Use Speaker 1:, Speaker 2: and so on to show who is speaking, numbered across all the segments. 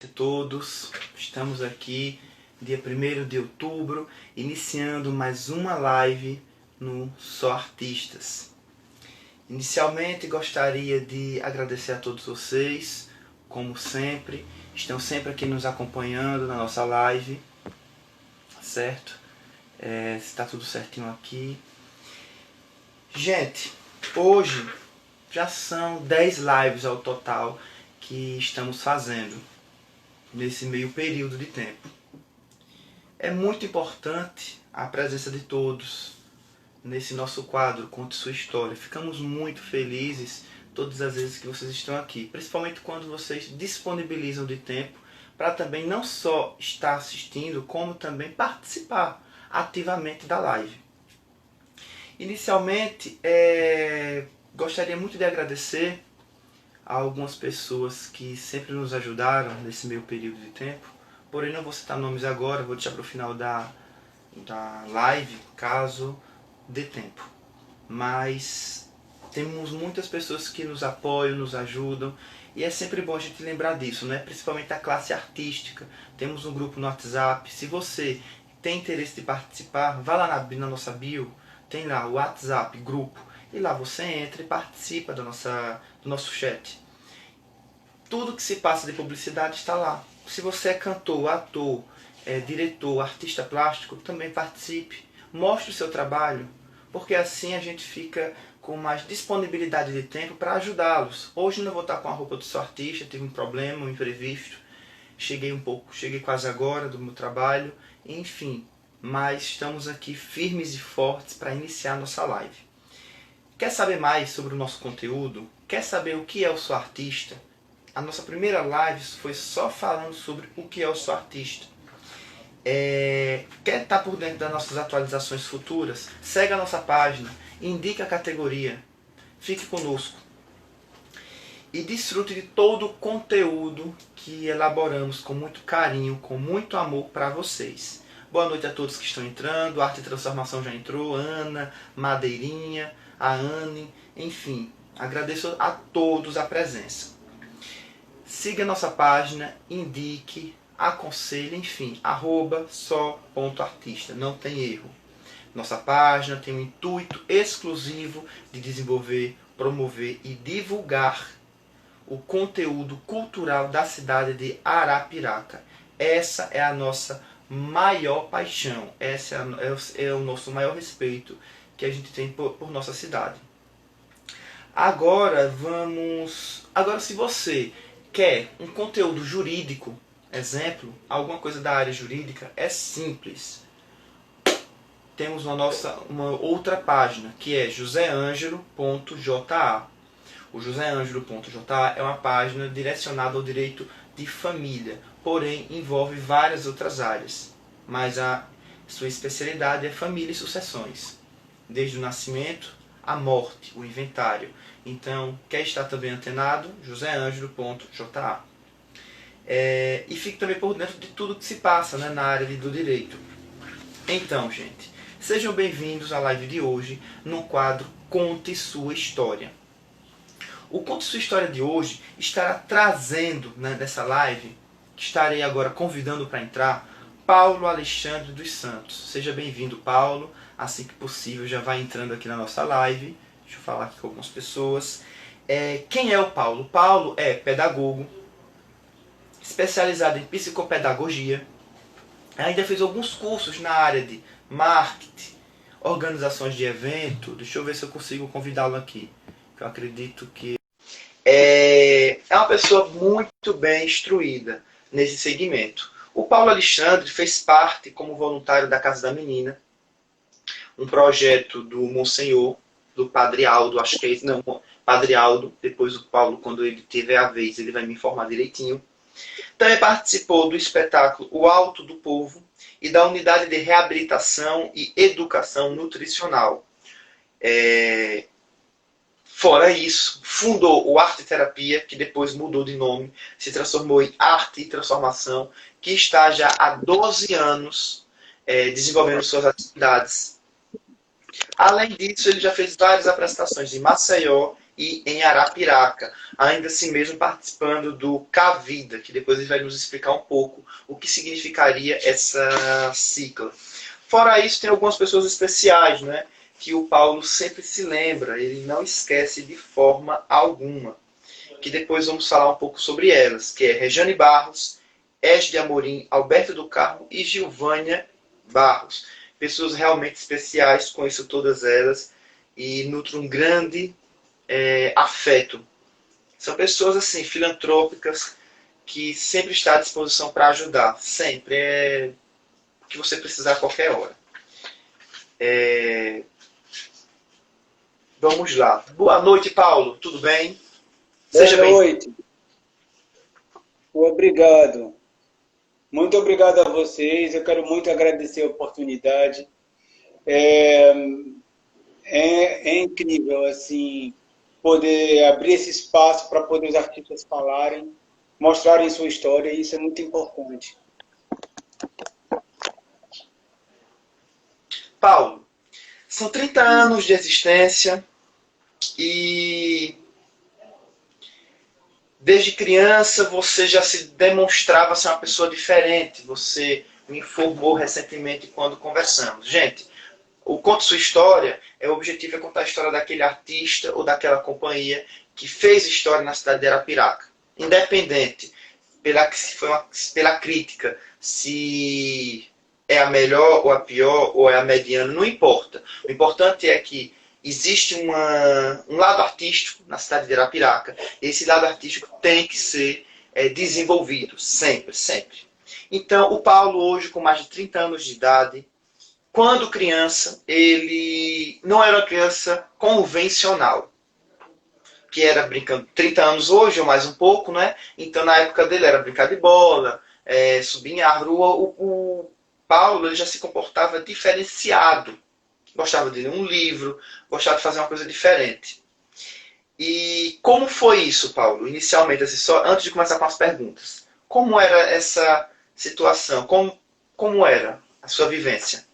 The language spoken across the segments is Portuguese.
Speaker 1: A todos, estamos aqui dia 1º de outubro, iniciando mais uma live no Só Artistas. Inicialmente gostaria de agradecer a todos vocês, como sempre, estão sempre aqui nos acompanhando na nossa live, certo? Está tudo certinho aqui. Gente, hoje já são 10 lives ao total que estamos fazendo nesse meio período de tempo. É muito importante a presença de todos nesse nosso quadro Conte Sua História. Ficamos muito felizes todas as vezes que vocês estão aqui, principalmente quando vocês disponibilizam de tempo para também não só estar assistindo, como também participar ativamente da live. Inicialmente, gostaria muito de agradecer a algumas pessoas que sempre nos ajudaram nesse meio período de tempo. Porém, não vou citar nomes agora, vou deixar para o final da live, caso dê tempo. Mas temos muitas pessoas que nos apoiam, nos ajudam, e é sempre bom a gente lembrar disso, né? Principalmente a classe artística. Temos um grupo no WhatsApp. Se você tem interesse de participar, vá lá na nossa bio, tem lá o WhatsApp, grupo, e lá você entra e participa do nosso chat. Tudo que se passa de publicidade está lá. Se você é cantor, ator, diretor, artista plástico, também participe. Mostre o seu trabalho, porque assim a gente fica com mais disponibilidade de tempo para ajudá-los. Hoje não vou estar com a roupa do seu artista, tive um problema, um imprevisto. Cheguei quase agora do meu trabalho, enfim. Mas estamos aqui firmes e fortes para iniciar nossa live. Quer saber mais sobre o nosso conteúdo? Quer saber o que é o Sou Artista? A nossa primeira live foi só falando sobre o que é o Sou Artista. Quer estar por dentro das nossas atualizações futuras? Segue a nossa página, indique a categoria, fique conosco e desfrute de todo o conteúdo que elaboramos com muito carinho, com muito amor para vocês. Boa noite a todos que estão entrando. Arte e Transformação já entrou, Ana, Madeirinha, a Anne, enfim, agradeço a todos a presença. Siga nossa página, indique, aconselhe, enfim, @só.artista, não tem erro. Nossa página tem um intuito exclusivo de desenvolver, promover e divulgar o conteúdo cultural da cidade de Arapiraca. Essa é a nossa maior paixão, esse é o nosso maior respeito que a gente tem por nossa cidade. Agora se você quer um conteúdo jurídico, exemplo, alguma coisa da área jurídica, é simples. Temos uma outra página, que é joseangelo.ja. O joseangelo.ja é uma página direcionada ao direito de família, porém envolve várias outras áreas, mas a sua especialidade é família e sucessões, desde o nascimento à morte, o inventário. Então, quer estar também antenado? joseangelo.ja. E fique também por dentro de tudo que se passa, né, na área do direito. Então, gente, sejam bem-vindos à live de hoje no quadro Conte Sua História. O Conte Sua História de hoje estará trazendo, né, dessa live, que estarei agora convidando para entrar, Paulo Alexandre dos Santos. Seja bem-vindo, Paulo. Assim que possível, já vai entrando aqui na nossa live. Deixa eu falar aqui com algumas pessoas. Quem é o Paulo? O Paulo é pedagogo, especializado em psicopedagogia. Ainda fez alguns cursos na área de marketing, organizações de evento. Deixa eu ver se eu consigo convidá-lo aqui, que eu acredito que é uma pessoa muito bem instruída nesse segmento. O Paulo Alexandre fez parte como voluntário da Casa da Menina, um projeto do Monsenhor, do Padre Aldo, acho que é esse, não, Padre Aldo. Depois o Paulo, quando ele tiver a vez, ele vai me informar direitinho. Também participou do espetáculo O Alto do Povo e da Unidade de Reabilitação e Educação Nutricional. Fora isso, fundou o Arte e Terapia, que depois mudou de nome, se transformou em Arte e Transformação, que está já há 12 anos desenvolvendo suas atividades. Além disso, ele já fez várias apresentações em Maceió e em Arapiraca, ainda assim mesmo participando do Cavida, que depois ele vai nos explicar um pouco o que significaria essa sigla. Fora isso, tem algumas pessoas especiais, né, que o Paulo sempre se lembra, ele não esquece de forma alguma, que depois vamos falar um pouco sobre elas, que é Rejane Barros, Esde Amorim, Alberto do Carmo e Gilvânia Barros. Pessoas realmente especiais, conheço todas elas e nutro um grande afeto. São pessoas assim, filantrópicas, que sempre estão à disposição para ajudar. Sempre. É o que você precisar a qualquer hora. Vamos lá. Boa noite, Paulo. Tudo bem?
Speaker 2: Boa
Speaker 1: Seja bem-vindo.
Speaker 2: noite. Obrigado. Muito obrigado a vocês. Eu quero muito agradecer a oportunidade. É, é incrível, assim, poder abrir esse espaço para poder os artistas falarem, mostrarem sua história, e isso é muito importante.
Speaker 1: Paulo, são 30 anos de existência e desde criança você já se demonstrava ser uma pessoa diferente. Você me informou recentemente quando conversamos. Gente, o Conte Sua História, o objetivo é contar a história daquele artista ou daquela companhia que fez história na cidade de Arapiraca. Independente pela crítica, se é a melhor ou a pior ou é a mediana, não importa. O importante é que existe um lado artístico na cidade de Arapiraca. Esse lado artístico tem que ser desenvolvido, sempre, sempre. Então, o Paulo, hoje, com mais de 30 anos de idade, quando criança, ele não era uma criança convencional, que era brincando 30 anos hoje, ou mais um pouco, né? Então, na época dele, era brincar de bola, subir em árvore. O Paulo ele já se comportava diferenciado. Gostava de ler um livro, gostava de fazer uma coisa diferente. E como foi isso, Paulo, inicialmente, assim, só antes de começar com as perguntas? Como era essa situação? Como era a sua vivência?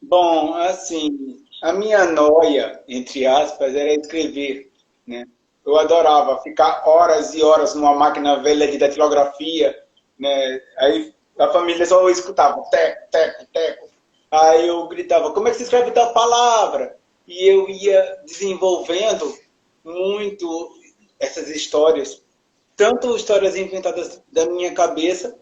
Speaker 2: Bom, assim, a minha noia, entre aspas, era escrever, né? Eu adorava ficar horas e horas numa máquina velha de datilografia, né? Aí a família só escutava teco, teco, teco. Aí eu gritava, como é que se escreve tal palavra? E eu ia desenvolvendo muito essas histórias, tanto histórias inventadas da minha cabeça,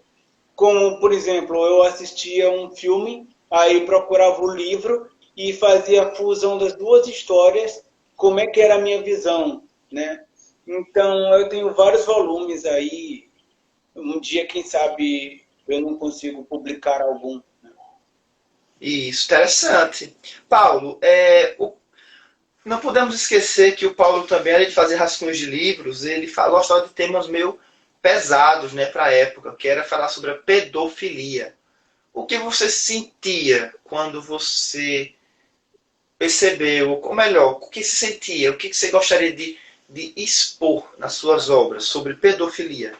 Speaker 2: como, por exemplo, eu assistia um filme, aí procurava o livro e fazia a fusão das duas histórias, como é que era a minha visão, né? Então, eu tenho vários volumes aí. Um dia, quem sabe, eu não consigo publicar algum.
Speaker 1: Isso, interessante. Paulo, não podemos esquecer que o Paulo também, além de fazer rascunhos de livros, ele gostava de temas meio pesados, né, para a época, que era falar sobre a pedofilia. O que você sentia quando você percebeu, ou melhor, o que se sentia, o que você gostaria de expor nas suas obras sobre pedofilia?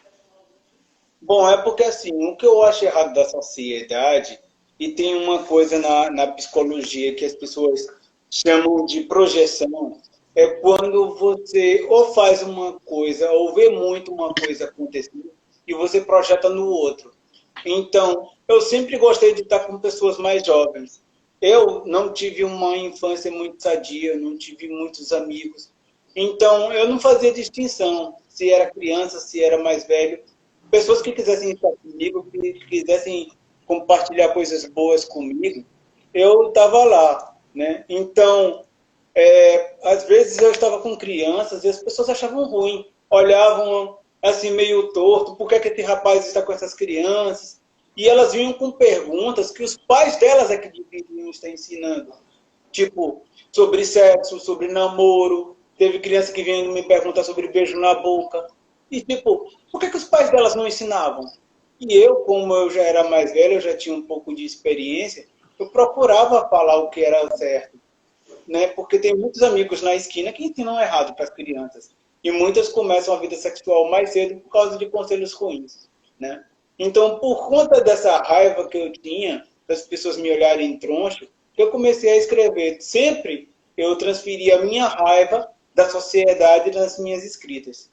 Speaker 2: Bom, é porque assim, o que eu acho errado da sociedade, e tem uma coisa na psicologia que as pessoas chamam de projeção, é quando você ou faz uma coisa, ou vê muito uma coisa acontecer, e você projeta no outro. Então, eu sempre gostei de estar com pessoas mais jovens. Eu não tive uma infância muito sadia, não tive muitos amigos. Então, eu não fazia distinção se era criança, se era mais velho. Pessoas que quisessem estar comigo, que quisessem compartilhar coisas boas comigo, eu estava lá, né? Então, às vezes eu estava com crianças e as pessoas achavam ruim, olhavam assim meio torto, por que é que esse rapaz está com essas crianças? E elas vinham com perguntas que os pais delas é que deveriam estar ensinando, tipo, sobre sexo, sobre namoro. Teve criança que vinha me perguntar sobre beijo na boca. E, tipo, por que os pais delas não ensinavam? E eu, como eu já era mais velho, eu já tinha um pouco de experiência, eu procurava falar o que era certo, né? Porque tem muitos amigos na esquina que ensinam errado para as crianças. E muitas começam a vida sexual mais cedo por causa de conselhos ruins, né? Então, por conta dessa raiva que eu tinha, das pessoas me olharem troncho, eu comecei a escrever. Sempre eu transferia a minha raiva da sociedade nas minhas escritas.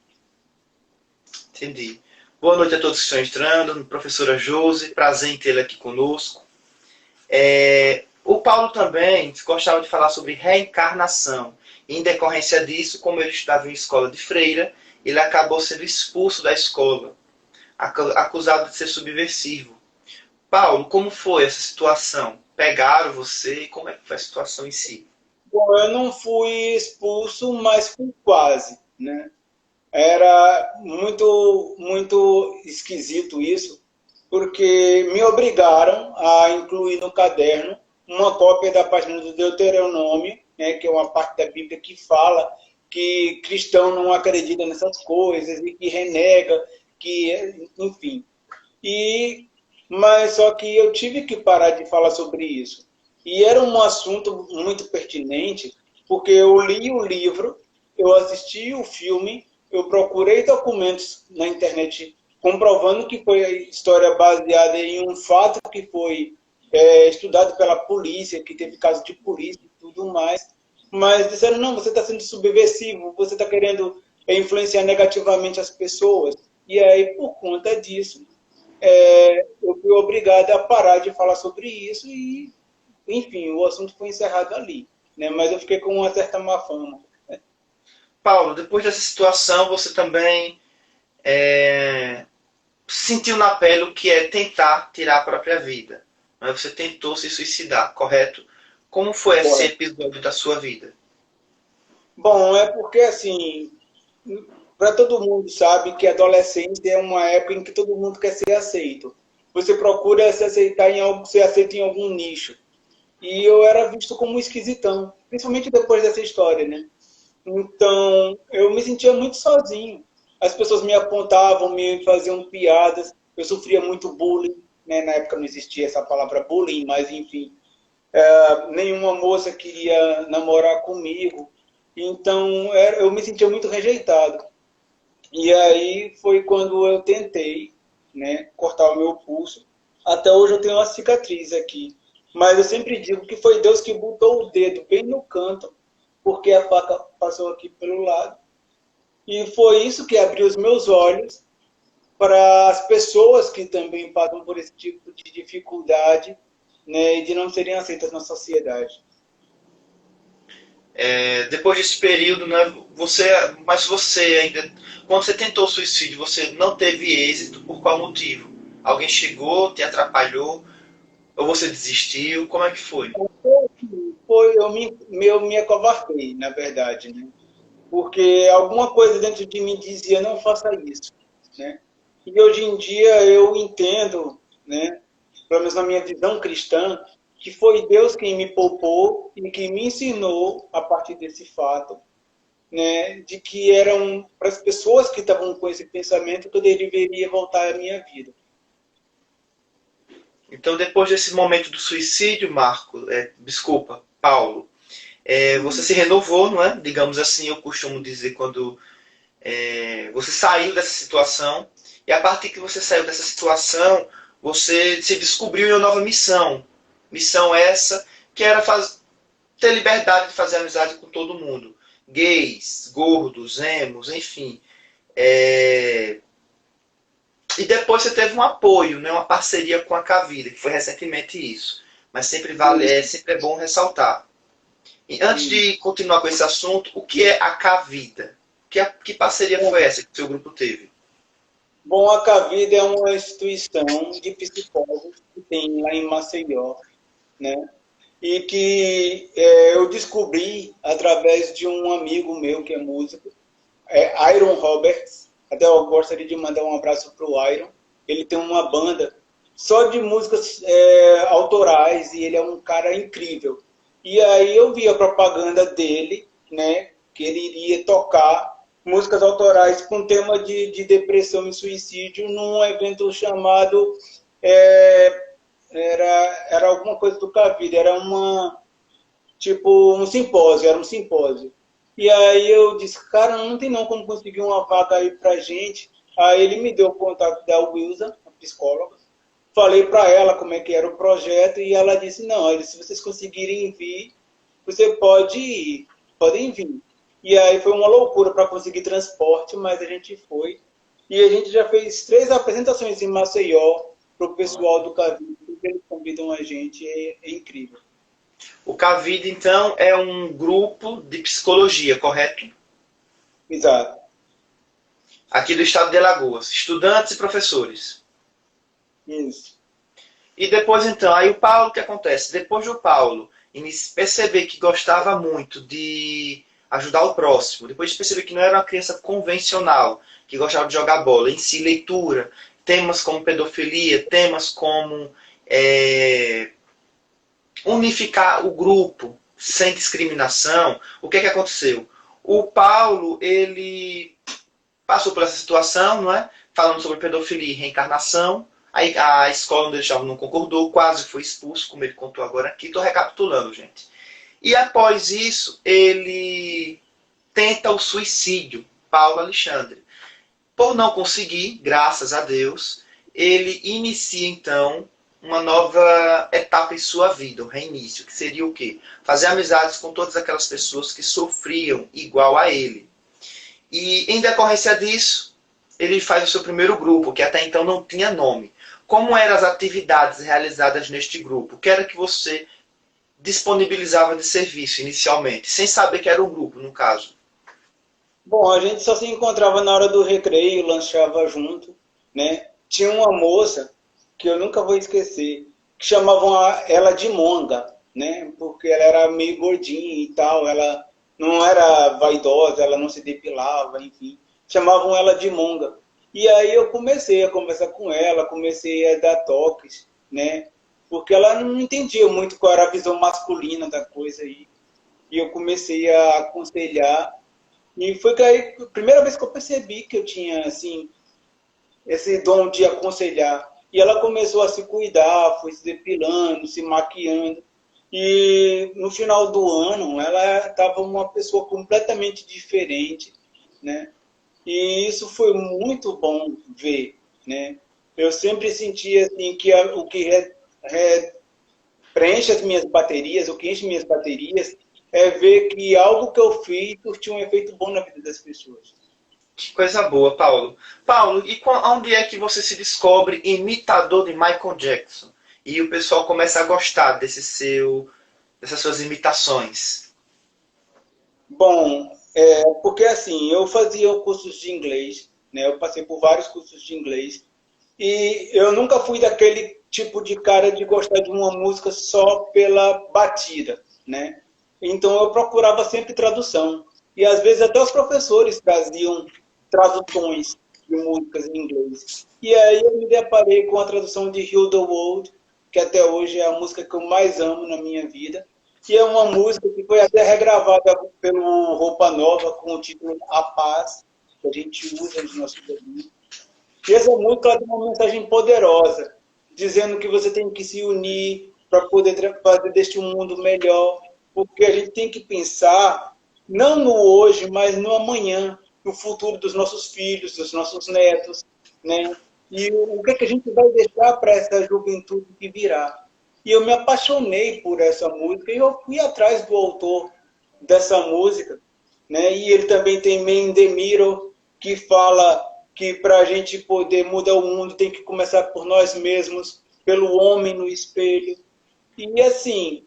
Speaker 1: Entendi. Boa noite a todos que estão entrando. Professora Josi, prazer em tê-la aqui conosco. O Paulo também gostava de falar sobre reencarnação. Em decorrência disso, como ele estava em escola de freira, ele acabou sendo expulso da escola, acusado de ser subversivo. Paulo, como foi essa situação? Pegaram você? E como é que foi a situação em si?
Speaker 2: Bom, eu não fui expulso, mas fui quase, né? Era muito esquisito isso, porque me obrigaram a incluir no caderno uma cópia da página do Deuteronômio, né, que é uma parte da Bíblia que fala que cristão não acredita nessas coisas e que renega, que, enfim. Mas só que eu tive que parar de falar sobre isso. E era um assunto muito pertinente, porque eu li o livro, eu assisti o filme, eu procurei documentos na internet comprovando que foi a história baseada em um fato que foi estudado pela polícia, que teve caso de polícia e tudo mais. Mas disseram, não, você está sendo subversivo, você está querendo influenciar negativamente as pessoas. E aí, por conta disso, eu fui obrigado a parar de falar sobre isso e, enfim, o assunto foi encerrado ali. Né? Mas eu fiquei com uma certa má fama.
Speaker 1: Paulo, depois dessa situação, você também sentiu na pele o que é tentar tirar a própria vida. Mas você tentou se suicidar, correto? Como foi esse
Speaker 2: Correto.
Speaker 1: episódio da sua vida?
Speaker 2: Bom, é porque, assim, para todo mundo sabe que a adolescência é uma época em que todo mundo quer ser aceito. Você procura se aceitar em algo, ser aceito em algum nicho. E eu era visto como um esquisitão, principalmente depois dessa história, né? Então, eu me sentia muito sozinho. As pessoas me apontavam, me faziam piadas. Eu sofria muito bullying, né? Na época não existia essa palavra bullying, mas enfim, nenhuma moça queria namorar comigo. Então, eu me sentia muito rejeitado. E aí foi quando eu tentei, né, cortar o meu pulso. Até hoje eu tenho uma cicatriz aqui. Mas eu sempre digo que foi Deus que botou o dedo bem no canto, porque a faca passou aqui pelo lado. E foi isso que abriu os meus olhos para as pessoas que também passam por esse tipo de dificuldade, né, e de não serem aceitas na sociedade.
Speaker 1: Depois desse período, né, mas você ainda, quando você tentou suicídio, você não teve êxito, por qual motivo? Alguém chegou, te atrapalhou, ou você desistiu? Como é que foi?
Speaker 2: Eu me acovardei, na verdade, né? Porque alguma coisa dentro de mim dizia, não faça isso, né? E hoje em dia eu entendo, né, pelo menos na minha visão cristã, que foi Deus quem me poupou e que me ensinou, a partir desse fato, né, de que eram para as pessoas que estavam com esse pensamento que eu deveria voltar à minha vida.
Speaker 1: Então, depois desse momento do suicídio, desculpa, Paulo, você se renovou, não é? Digamos assim, eu costumo dizer quando você saiu dessa situação, e a partir que você saiu dessa situação, você se descobriu em uma nova missão. Missão essa que era ter liberdade de fazer amizade com todo mundo. Gays, gordos, emos, enfim. E depois você teve um apoio, né, uma parceria com a Cavida, que foi recentemente isso. Mas sempre é bom ressaltar. E antes de continuar com esse assunto, o que é a Cavida? Que parceria foi essa que o seu grupo teve?
Speaker 2: Bom, a Cavida é uma instituição de psicólogos que tem lá em Maceió, né? E que eu descobri através de um amigo meu que é músico, Iron Roberts. Até eu gostaria de mandar um abraço para o Iron. Ele tem uma banda só de músicas autorais e ele é um cara incrível. E aí eu vi a propaganda dele, né, que ele iria tocar músicas autorais com tema de depressão e suicídio num evento chamado era alguma coisa do Cavida, era era um simpósio. E aí eu disse, cara, não tem não como conseguir uma vaga aí pra gente. Aí ele me deu o contato da Wilson, a psicóloga. Falei para ela como é que era o projeto e ela disse, não, se vocês conseguirem vir, você pode ir, podem vir. E aí foi uma loucura para conseguir transporte, mas a gente foi. E a gente já fez 3 apresentações em Maceió para o pessoal do Cavite, porque eles convidam a gente, é incrível.
Speaker 1: O CAVID, então, é um grupo de psicologia, correto?
Speaker 2: Exato.
Speaker 1: Aqui do estado de Alagoas. Estudantes e professores.
Speaker 2: Isso.
Speaker 1: E depois, então, aí o Paulo, o que acontece? Depois do Paulo perceber que gostava muito de ajudar o próximo, depois de perceber que não era uma criança convencional, que gostava de jogar bola, em si, leitura, temas como pedofilia, temas como unificar o grupo sem discriminação, o que aconteceu? O Paulo, ele passou por essa situação, não é? Falando sobre pedofilia e reencarnação. Aí a escola onde ele estava não concordou, quase foi expulso, como ele contou agora aqui. Estou recapitulando, gente. E após isso, ele tenta o suicídio, Paulo Alexandre. Por não conseguir, graças a Deus, ele inicia então uma nova etapa em sua vida, um reinício, que seria o quê? Fazer amizades com todas aquelas pessoas que sofriam igual a ele. E em decorrência disso, ele faz o seu primeiro grupo, que até então não tinha nome. Como eram as atividades realizadas neste grupo? O que era que você disponibilizava de serviço inicialmente, sem saber que era um grupo, no caso?
Speaker 2: Bom, a gente só se encontrava na hora do recreio, lanchava junto, né? Tinha uma moça que eu nunca vou esquecer, que chamavam ela de Monga, né? Porque ela era meio gordinha e tal, ela não era vaidosa, ela não se depilava, enfim. Chamavam ela de Monga. E aí eu comecei a conversar com ela, comecei a dar toques, né? Porque ela não entendia muito qual era a visão masculina da coisa aí. E eu comecei a aconselhar. E foi que aí, a primeira vez que eu percebi que eu tinha, assim, esse dom de aconselhar. E ela começou a se cuidar, foi se depilando, se maquiando. E no final do ano, ela estava uma pessoa completamente diferente, né? E isso foi muito bom ver, né? Eu sempre senti assim que o que preenche as minhas baterias, o que enche minhas baterias, é ver que algo que eu fiz surtiu um efeito bom na vida das pessoas.
Speaker 1: Que coisa boa, Paulo. Paulo, e onde é que você se descobre imitador de Michael Jackson? E o pessoal começa a gostar dessas suas imitações.
Speaker 2: Bom, porque assim, eu fazia cursos de inglês, né? Eu passei por vários cursos de inglês e eu nunca fui daquele tipo de cara de gostar de uma música só pela batida, né? Então eu procurava sempre tradução. E às vezes até os professores traziam traduções de músicas em inglês. E aí eu me deparei com a tradução de Heal the World, que até hoje é a música que eu mais amo na minha vida. Que é uma música que foi até regravada pelo Roupa Nova com o título A Paz, que a gente usa nos nossos domínios. E essa música ela tem uma mensagem poderosa, dizendo que você tem que se unir para poder fazer deste um mundo melhor, porque a gente tem que pensar não no hoje, mas no amanhã, no futuro dos nossos filhos, dos nossos netos, né? E o que a gente vai deixar para essa juventude que virá. E eu me apaixonei por essa música e eu fui atrás do autor dessa música, né? E ele também tem Man in the Mirror, que fala que para a gente poder mudar o mundo tem que começar por nós mesmos, pelo homem no espelho. E assim,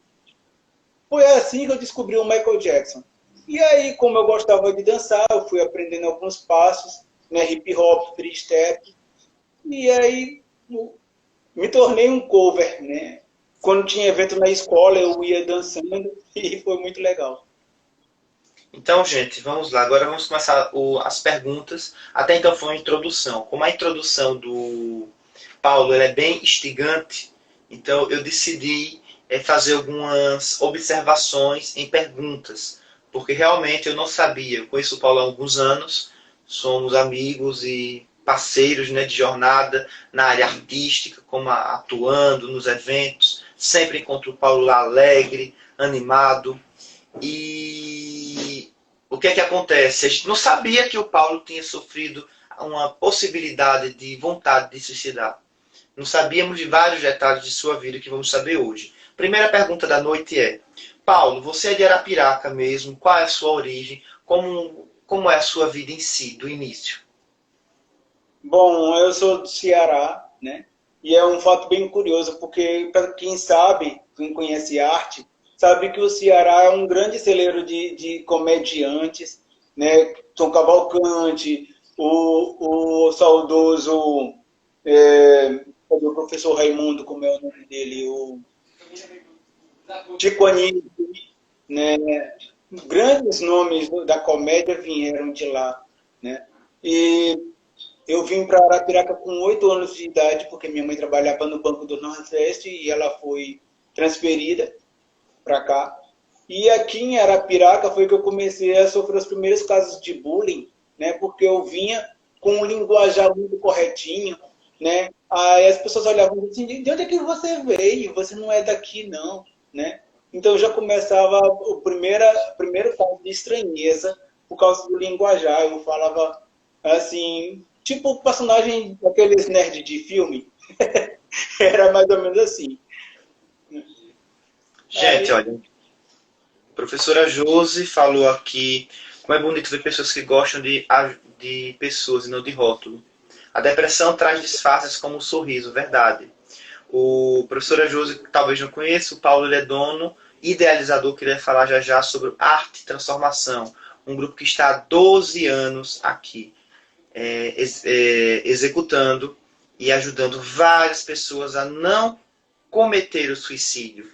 Speaker 2: foi assim que eu descobri o Michael Jackson. E aí, como eu gostava de dançar, eu fui aprendendo alguns passos, né, hip hop, free step, e aí me tornei um cover, né? Quando tinha evento na escola, eu ia dançando e foi muito legal.
Speaker 1: Então, gente, vamos lá. Agora vamos começar as perguntas. Até então foi uma introdução. Como a introdução do Paulo ela é bem instigante, então eu decidi fazer algumas observações em perguntas, porque realmente eu não sabia. Eu conheço o Paulo há alguns anos, somos amigos e parceiros, né, de jornada na área artística, como atuando nos eventos. Sempre encontro o Paulo lá alegre, animado. E o que é que acontece? A gente não sabia que o Paulo tinha sofrido uma possibilidade de vontade de suicidar. Não sabíamos de vários detalhes de sua vida que vamos saber hoje. Primeira pergunta da noite é: Paulo, você é de Arapiraca mesmo? Qual é a sua origem? como é a sua vida em si, do início?
Speaker 2: Bom, eu sou do Ceará, né? E é um fato bem curioso, porque para quem sabe, quem conhece arte, sabe que o Ceará é um grande celeiro de comediantes, né? Tom Cavalcante, o saudoso o professor Raimundo, como é o nome dele, o Chico Anísio, né? Grandes nomes da comédia vieram de lá, né? E eu vim para Arapiraca com 8 anos de idade, porque minha mãe trabalhava no Banco do Nordeste e ela foi transferida para cá. E aqui em Arapiraca foi que eu comecei a sofrer os primeiros casos de bullying, né? Porque eu vinha com um linguajar muito corretinho, né? Aí as pessoas olhavam assim, de onde é que você veio? Você não é daqui, não, né? Então já começava primeiro caso de estranheza por causa do linguajar. Eu falava assim, tipo personagem daqueles nerd de filme. Era mais ou menos assim.
Speaker 1: Gente, olha, a professora Josi falou aqui como é bonito ver pessoas que gostam de pessoas e não de rótulo. A depressão traz disfarces como o sorriso, verdade. O professora Josi, talvez não conheça, o Paulo ele é dono, idealizador, que ele vai falar já já sobre Arte e Transformação, um grupo que está há 12 anos aqui, executando e ajudando várias pessoas a não cometer o suicídio,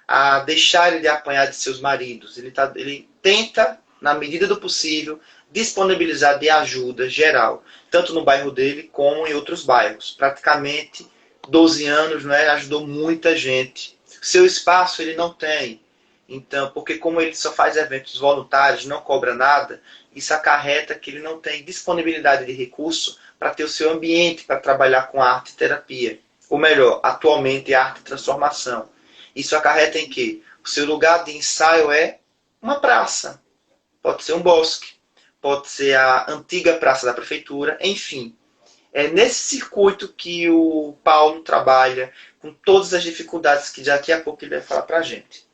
Speaker 1: a deixarem de apanhar de seus maridos. Ele tenta, na medida do possível, disponibilizar de ajuda geral, tanto no bairro dele como em outros bairros. Praticamente 12 anos, né, ajudou muita gente. Seu espaço ele não tem. Então, porque como ele só faz eventos voluntários, não cobra nada, isso acarreta que ele não tem disponibilidade de recurso para ter o seu ambiente para trabalhar com arte e terapia. Ou melhor, atualmente arte e transformação. Isso acarreta em que o seu lugar de ensaio é uma praça. Pode ser um bosque, pode ser a antiga praça da prefeitura, enfim. É nesse circuito que o Paulo trabalha, com todas as dificuldades que daqui a pouco ele vai falar para a gente.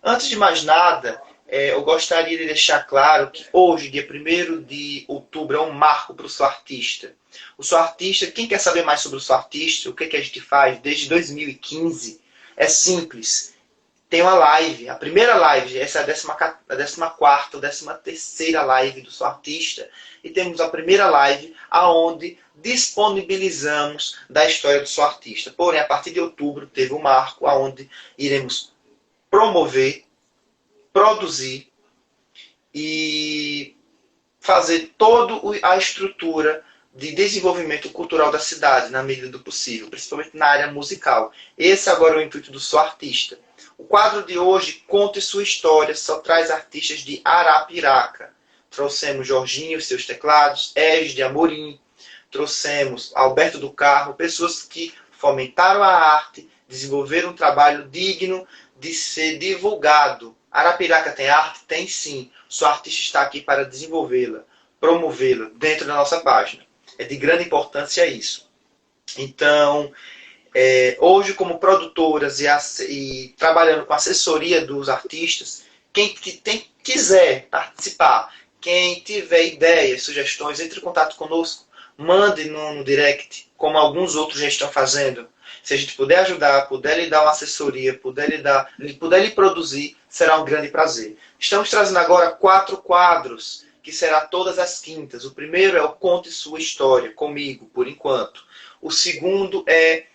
Speaker 1: Antes de mais nada, eu gostaria de deixar claro que hoje, dia 1º de outubro, é um marco para o Sou Artista. O Sou Artista, quem quer saber mais sobre o Sou Artista, o que a gente faz desde 2015, é simples. Tem uma live, a primeira live, essa é a 14ª ou 13ª live do Sou Artista, e temos a primeira live aonde disponibilizamos da história do Sou Artista. Porém, a partir de outubro, teve um marco aonde iremos promover, produzir e fazer toda a estrutura de desenvolvimento cultural da cidade, na medida do possível, principalmente na área musical. Esse agora é o intuito do Sou Artista. O quadro de hoje, Conte Sua História, só traz artistas de Arapiraca. Trouxemos Jorginho e seus teclados, Egis de Amorim, trouxemos Alberto do Carmo, pessoas que fomentaram a arte, desenvolveram um trabalho digno de ser divulgado. Arapiraca tem arte? Tem sim. O Sou Artista está aqui para desenvolvê-la, promovê-la dentro da nossa página. É de grande importância isso. Então, hoje como produtoras e trabalhando com assessoria dos artistas, quem quiser participar, quem tiver ideias, sugestões, entre em contato conosco, mande no direct, como alguns outros já estão fazendo. Se a gente puder ajudar, puder lhe dar uma assessoria, puder lhe produzir, será um grande prazer. Estamos trazendo agora 4 quadros, que será todas as quintas. O primeiro é o Conte Sua História, comigo, por enquanto. O segundo é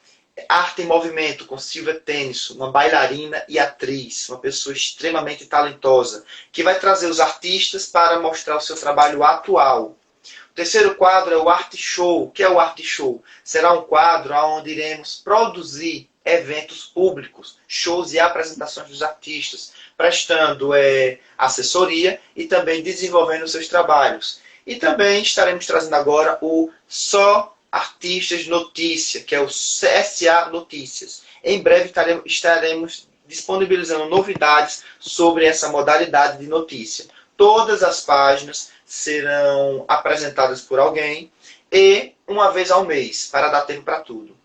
Speaker 1: Arte em Movimento, com Silvia Tennyson, uma bailarina e atriz, uma pessoa extremamente talentosa, que vai trazer os artistas para mostrar o seu trabalho atual. O terceiro quadro é o Arte Show. O que é o Arte Show? Será um quadro onde iremos produzir eventos públicos, shows e apresentações dos artistas, prestando assessoria e também desenvolvendo seus trabalhos. E também estaremos trazendo agora o Só Artistas Notícia, que é o CSA Notícias. Em breve estaremos disponibilizando novidades sobre essa modalidade de notícia. Todas as páginas serão apresentadas por alguém e uma vez ao mês, para dar tempo para tudo.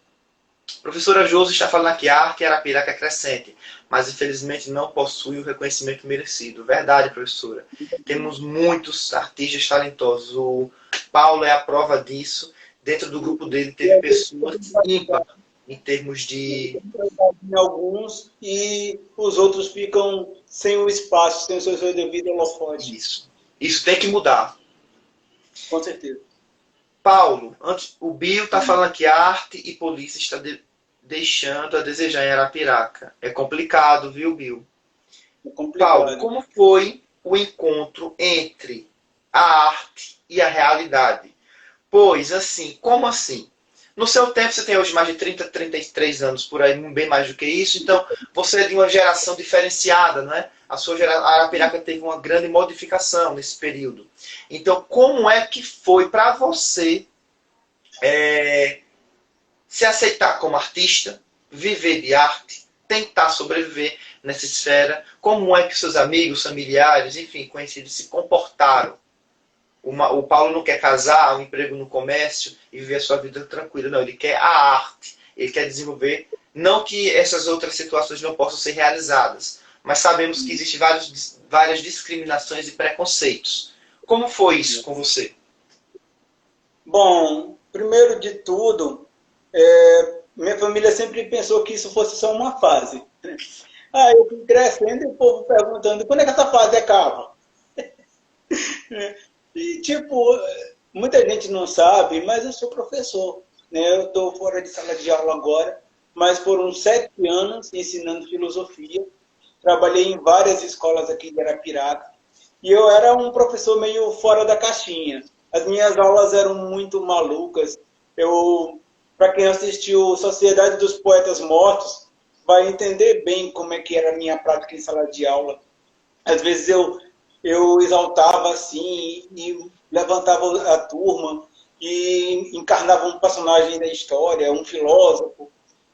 Speaker 1: Professora Josi está falando aqui, a arte em Arapiraca é crescente, mas infelizmente não possui o reconhecimento merecido. Verdade, professora. Temos muitos artistas talentosos. O Paulo é a prova disso. Dentro do grupo dele teve pessoas ímpares em termos de...
Speaker 2: Em alguns, e os outros ficam sem o espaço, sem o seu devido holofote.
Speaker 1: Isso tem que mudar.
Speaker 2: Com certeza.
Speaker 1: Paulo, o Bill está falando que arte e polícia está deixando a desejar em Arapiraca. É complicado, viu, Bill?
Speaker 2: É complicado.
Speaker 1: Paulo, como foi o encontro entre a arte e a realidade? Pois, assim, como assim? No seu tempo, você tem hoje mais de 30, 33 anos, por aí, bem mais do que isso. Então, você é de uma geração diferenciada, não é? A Arapiraca teve uma grande modificação nesse período. Então, como é que foi para você se aceitar como artista, viver de arte, tentar sobreviver nessa esfera? Como é que seus amigos, familiares, enfim, conhecidos se comportaram? O Paulo não quer casar, um emprego no comércio e viver a sua vida tranquila. Não, ele quer a arte. Ele quer desenvolver. Não que essas outras situações não possam ser realizadas, mas sabemos que existem várias discriminações e preconceitos. Como foi isso com você?
Speaker 2: Bom, primeiro de tudo, minha família sempre pensou que isso fosse só uma fase. Aí eu fui crescendo e o povo perguntando, quando é que essa fase acaba? E, tipo, muita gente não sabe, mas eu sou professor, né? Eu estou fora de sala de aula agora, mas foram 7 anos ensinando filosofia. Trabalhei em várias escolas aqui de Arapiraca. E eu era um professor meio fora da caixinha. As minhas aulas eram muito malucas. Para quem assistiu Sociedade dos Poetas Mortos, vai entender bem como é que era a minha prática em sala de aula. Às vezes eu exaltava assim e levantava a turma e encarnava um personagem da história, um filósofo.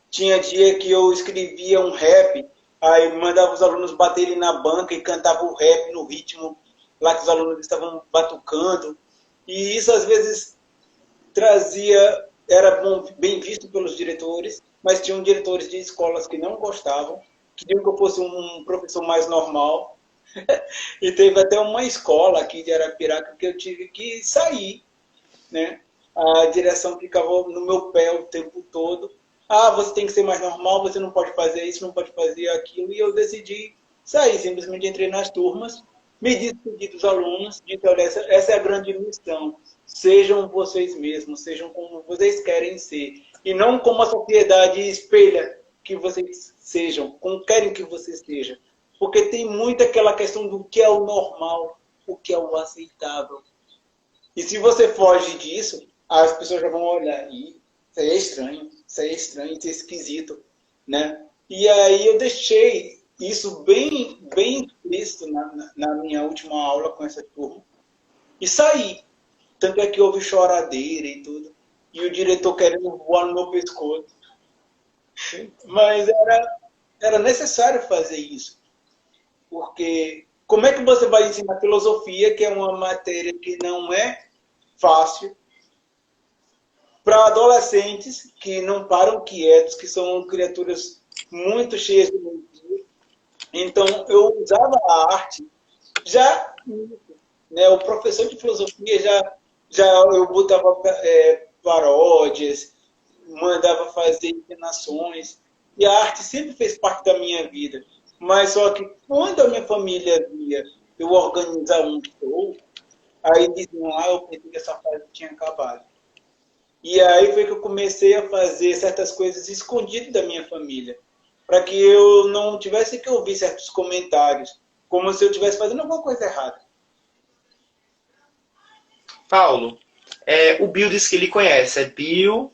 Speaker 2: Tinha dia que eu escrevia um rap, aí mandava os alunos baterem na banca e cantava o rap no ritmo lá que os alunos estavam batucando. E isso às vezes era bem visto pelos diretores, mas tinham diretores de escolas que não gostavam, queriam que eu fosse um professor mais normal. E teve até uma escola aqui de Arapiraca que eu tive que sair, né? A direção ficava no meu pé o tempo todo. Ah, você tem que ser mais normal, você não pode fazer isso, não pode fazer aquilo. E eu decidi sair, simplesmente entrei nas turmas, me despedi dos alunos, disse, olha, essa é a grande missão. Sejam vocês mesmos, sejam como vocês querem ser. E não como a sociedade espelha que vocês sejam, como querem que vocês sejam. Porque tem muito aquela questão do que é o normal, o que é o aceitável. E se você foge disso, as pessoas já vão olhar, e isso é estranho, isso é esquisito, né? E aí eu deixei isso bem explícito na minha última aula com essa turma. E saí. Tanto é que houve choradeira e tudo. E o diretor querendo voar no meu pescoço. Mas era necessário fazer isso. Porque como é que você vai ensinar filosofia, que é uma matéria que não é fácil, para adolescentes que não param quietos, que são criaturas muito cheias de energia. Então, eu usava a arte já, né, o professor de filosofia já eu botava paródias, mandava fazer encenações, e a arte sempre fez parte da minha vida. Mas só que quando a minha família via eu organizar um show, aí diziam lá, eu pensei que essa fase tinha acabado. E aí foi que eu comecei a fazer certas coisas escondidas da minha família, para que eu não tivesse que ouvir certos comentários, como se eu estivesse fazendo alguma coisa errada.
Speaker 1: Paulo, o Bill disse que ele conhece, é Bill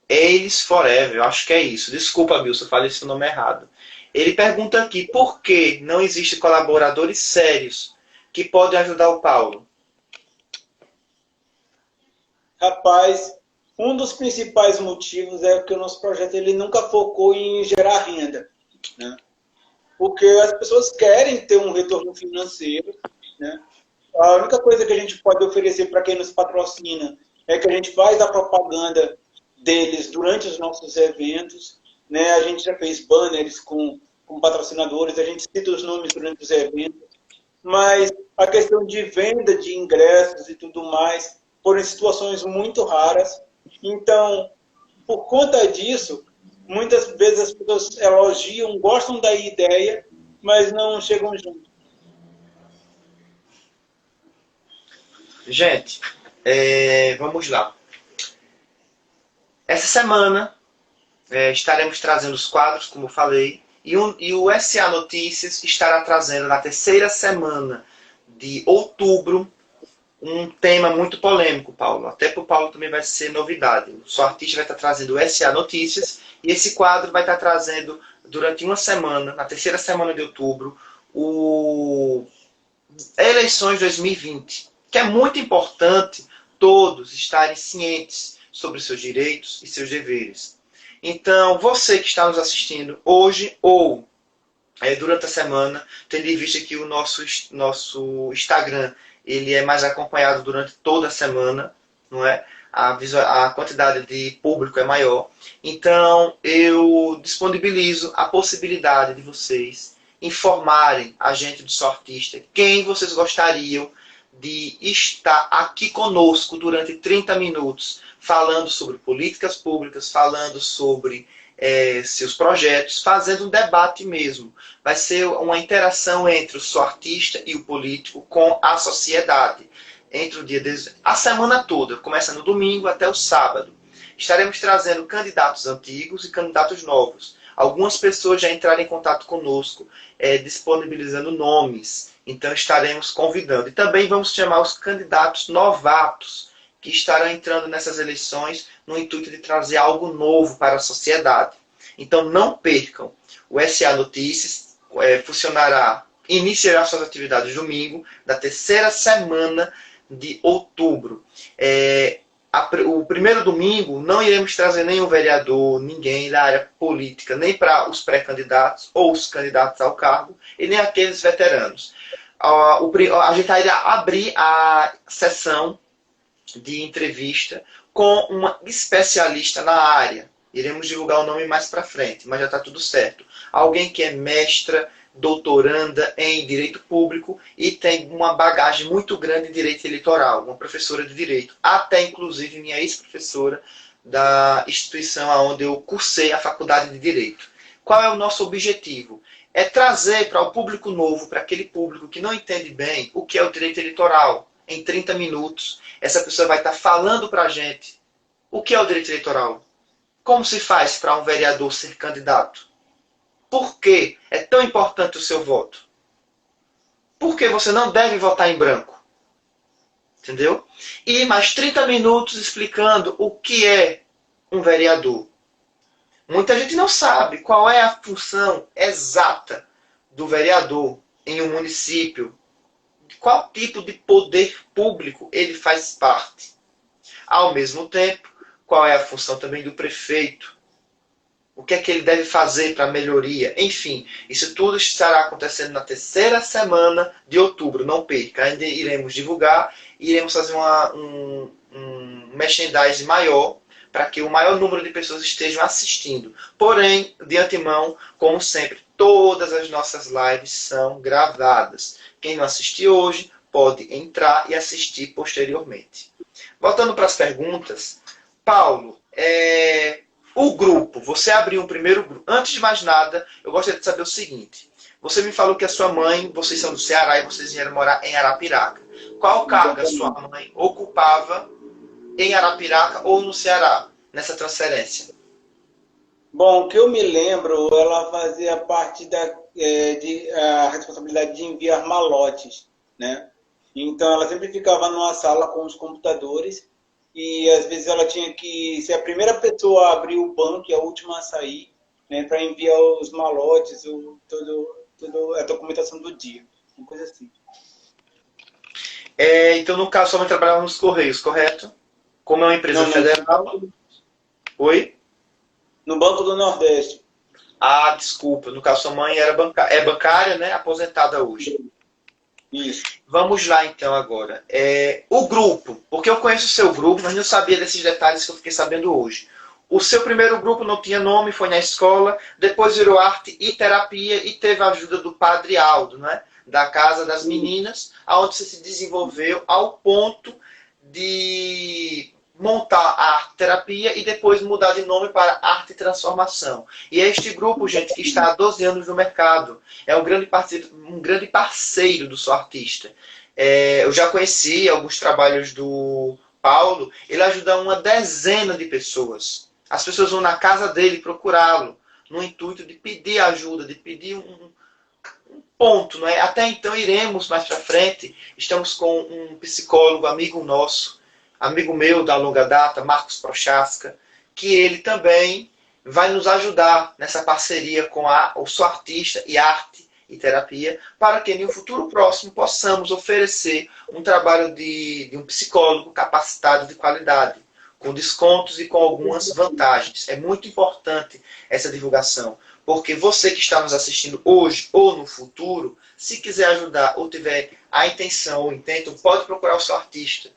Speaker 1: Ace Forever, eu acho que é isso. Desculpa, Bill, se eu falei esse nome errado. Ele pergunta aqui, por que não existem colaboradores sérios que podem ajudar o Paulo?
Speaker 2: Rapaz, um dos principais motivos é que o nosso projeto ele nunca focou em gerar renda, né? Porque as pessoas querem ter um retorno financeiro, né? A única coisa que a gente pode oferecer para quem nos patrocina é que a gente faz a propaganda deles durante os nossos eventos, né? A gente já fez banners com patrocinadores, a gente cita os nomes durante os eventos, mas a questão de venda de ingressos e tudo mais foram situações muito raras. Então, por conta disso, muitas vezes as pessoas elogiam, gostam da ideia, mas não chegam junto.
Speaker 1: Gente, vamos lá. Essa semana estaremos trazendo os quadros, como eu falei, e o SA Notícias estará trazendo na terceira semana de outubro um tema muito polêmico, Paulo. Até para o Paulo também vai ser novidade. O Sou Artista vai estar trazendo o SA Notícias e esse quadro vai estar trazendo durante uma semana, na terceira semana de outubro, eleições 2020, que é muito importante todos estarem cientes sobre seus direitos e seus deveres. Então, você que está nos assistindo hoje ou durante a semana, tendo em vista que o nosso Instagram ele é mais acompanhado durante toda a semana, não é? A quantidade de público é maior. Então, eu disponibilizo a possibilidade de vocês informarem a gente do Sou Artista quem vocês gostariam de estar aqui conosco durante 30 minutos, falando sobre políticas públicas, falando sobre seus projetos, fazendo um debate mesmo. Vai ser uma interação entre o Sou Artista e o político com a sociedade. Entre o dia a semana toda, começa no domingo até o sábado. Estaremos trazendo candidatos antigos e candidatos novos. Algumas pessoas já entraram em contato conosco, disponibilizando nomes. Então estaremos convidando. E também vamos chamar os candidatos novatos, que estarão entrando nessas eleições no intuito de trazer algo novo para a sociedade. Então não percam. O SA Notícias iniciará suas atividades domingo, da terceira semana de outubro. O primeiro domingo não iremos trazer nenhum vereador, ninguém da área política, nem para os pré-candidatos ou os candidatos ao cargo, e nem aqueles veteranos. A gente irá abrir a sessão de entrevista com uma especialista na área. Iremos divulgar o nome mais para frente, mas já está tudo certo. Alguém que é mestra, doutoranda em Direito Público e tem uma bagagem muito grande em Direito Eleitoral, uma professora de Direito, até inclusive minha ex-professora da instituição onde eu cursei a Faculdade de Direito. Qual é o nosso objetivo? É trazer para o público novo, para aquele público que não entende bem o que é o direito eleitoral, em 30 minutos. Essa pessoa vai estar falando para a gente o que é o direito eleitoral. Como se faz para um vereador ser candidato? Por que é tão importante o seu voto? Por que você não deve votar em branco? Entendeu? E mais 30 minutos explicando o que é um vereador. Muita gente não sabe qual é a função exata do vereador em um município. De qual tipo de poder público ele faz parte. Ao mesmo tempo, qual é a função também do prefeito. O que é que ele deve fazer para a melhoria? Enfim, isso tudo estará acontecendo na terceira semana de outubro. Não perca, ainda iremos divulgar e iremos fazer um merchandising maior para que o maior número de pessoas estejam assistindo. Porém, de antemão, como sempre, todas as nossas lives são gravadas. Quem não assistiu hoje pode entrar e assistir posteriormente. Voltando para as perguntas, Paulo, o grupo, você abriu um primeiro grupo. Antes de mais nada, eu gostaria de saber o seguinte. Você me falou que a sua mãe, vocês são do Ceará e vocês vieram morar em Arapiraca. Qual cargo a sua mãe ocupava em Arapiraca ou no Ceará, nessa transferência?
Speaker 2: Bom, o que eu me lembro, ela fazia parte a responsabilidade de enviar malotes, né? Então, ela sempre ficava numa sala com os computadores e, às vezes, ela tinha que ser a primeira pessoa a abrir o banco e a última a sair, né, para enviar os malotes, toda a documentação do dia, uma coisa assim.
Speaker 1: Então, no caso, sua mãe trabalhava nos Correios, correto? Como é uma empresa federal... Oi?
Speaker 2: No Banco do Nordeste.
Speaker 1: Ah, desculpa. No caso, sua mãe é bancária, né? Aposentada hoje.
Speaker 2: Isso.
Speaker 1: Vamos lá, então, agora. O grupo. Porque eu conheço o seu grupo, mas não sabia desses detalhes que eu fiquei sabendo hoje. O seu primeiro grupo não tinha nome, foi na escola, depois virou arte e terapia e teve a ajuda do Padre Aldo, né? Da Casa das Meninas, onde você se desenvolveu ao ponto de montar a arte terapia e depois mudar de nome para arte e transformação. E é este grupo, gente, que está há 12 anos no mercado. É um grande parceiro do Sou Artista. Eu já conheci alguns trabalhos do Paulo, ele ajuda uma dezena de pessoas. As pessoas vão na casa dele procurá-lo, no intuito de pedir ajuda, de pedir um ponto. Não é? Até então iremos mais para frente. Estamos com um psicólogo, amigo nosso, amigo meu da longa data, Marcos Prochaska, que ele também vai nos ajudar nessa parceria com o Sou Artista e Arte e Terapia, para que em um futuro próximo possamos oferecer um trabalho de um psicólogo capacitado de qualidade, com descontos e com algumas vantagens. É muito importante essa divulgação, porque você que está nos assistindo hoje ou no futuro, se quiser ajudar ou tiver a intenção ou intento, pode procurar o Sou Artista,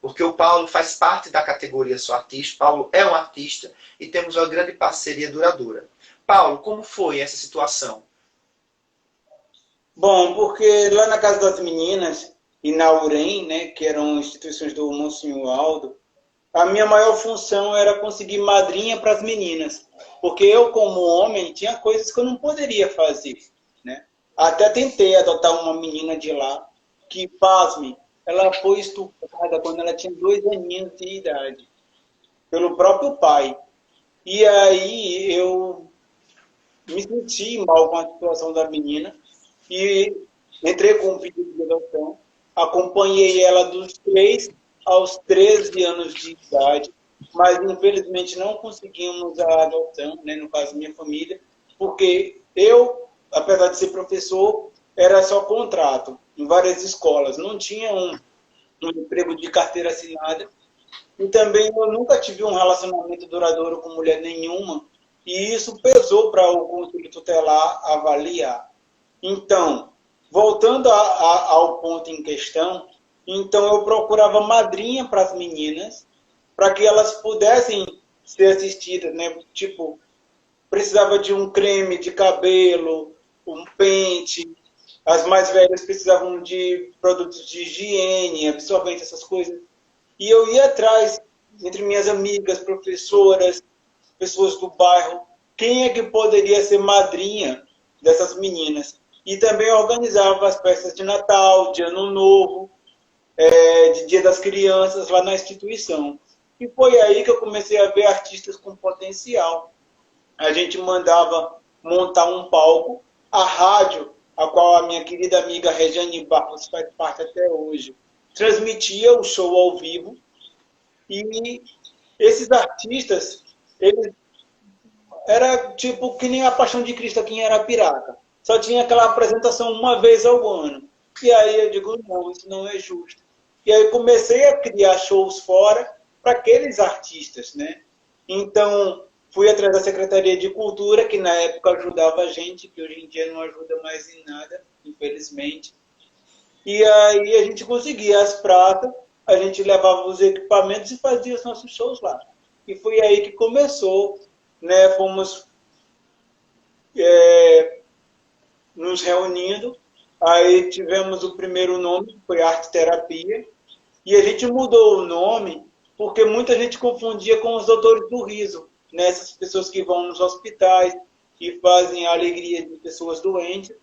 Speaker 1: porque o Paulo faz parte da categoria Sou Artista, Paulo é um artista e temos uma grande parceria duradoura. Paulo, como foi essa situação?
Speaker 2: Bom, porque lá na Casa das Meninas e na UREM, né, que eram instituições do Monsenhor Aldo, a minha maior função era conseguir madrinha para as meninas, porque eu, como homem, tinha coisas que eu não poderia fazer, né? Até tentei adotar uma menina de lá, que, pasme, ela foi estuprada quando ela tinha 2 aninhos de idade, pelo próprio pai. E aí eu me senti mal com a situação da menina e entrei com um pedido de adoção, acompanhei ela dos 3 aos 13 anos de idade, mas infelizmente não conseguimos a adoção, né, no caso minha família, porque eu, apesar de ser professor, era só contrato em várias escolas, não tinha um emprego de carteira assinada, e também eu nunca tive um relacionamento duradouro com mulher nenhuma, e isso pesou para o conselho tutelar avaliar. Então, voltando ao ponto em questão, então eu procurava madrinha para as meninas, para que elas pudessem ser assistidas, né? Tipo, precisava de um creme de cabelo, um pente, as mais velhas precisavam de produtos de higiene, absorventes, essas coisas. E eu ia atrás, entre minhas amigas, professoras, pessoas do bairro, quem é que poderia ser madrinha dessas meninas. E também organizava as festas de Natal, de Ano Novo, de Dia das Crianças lá na instituição. E foi aí que eu comecei a ver artistas com potencial. A gente mandava montar um palco, a rádio, a qual a minha querida amiga Regiane Barros faz parte até hoje, transmitia o show ao vivo, e esses artistas, eles era tipo que nem a Paixão de Cristo aqui em Arapiraca. Só tinha aquela apresentação uma vez ao ano. E aí eu digo, não, isso não é justo. E aí comecei a criar shows fora para aqueles artistas, né? Então, fui atrás da Secretaria de Cultura, que na época ajudava a gente, que hoje em dia não ajuda mais em nada, infelizmente. E aí a gente conseguia as pratas, a gente levava os equipamentos e fazia os nossos shows lá. E foi aí que começou, né? Fomos nos reunindo, aí tivemos o primeiro nome, que foi Arte Terapia, e a gente mudou o nome porque muita gente confundia com os doutores do riso, né? Essas pessoas que vão nos hospitais e fazem a alegria de pessoas doentes.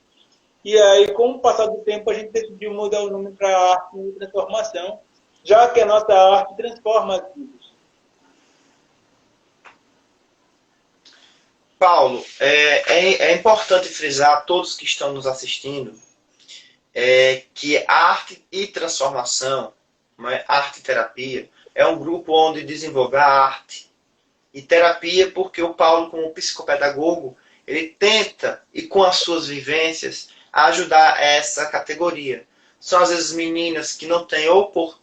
Speaker 2: E aí, com o passar do tempo, a gente decidiu mudar o nome para Arte e Transformação, já que a nossa arte transforma as vidas.
Speaker 1: Paulo, é importante frisar a todos que estão nos assistindo que arte e transformação, né, arte e terapia, é um grupo onde desenvolve a arte e terapia, porque o Paulo, como psicopedagogo, ele tenta, e com as suas vivências, ajudar essa categoria. São às vezes meninas que não têm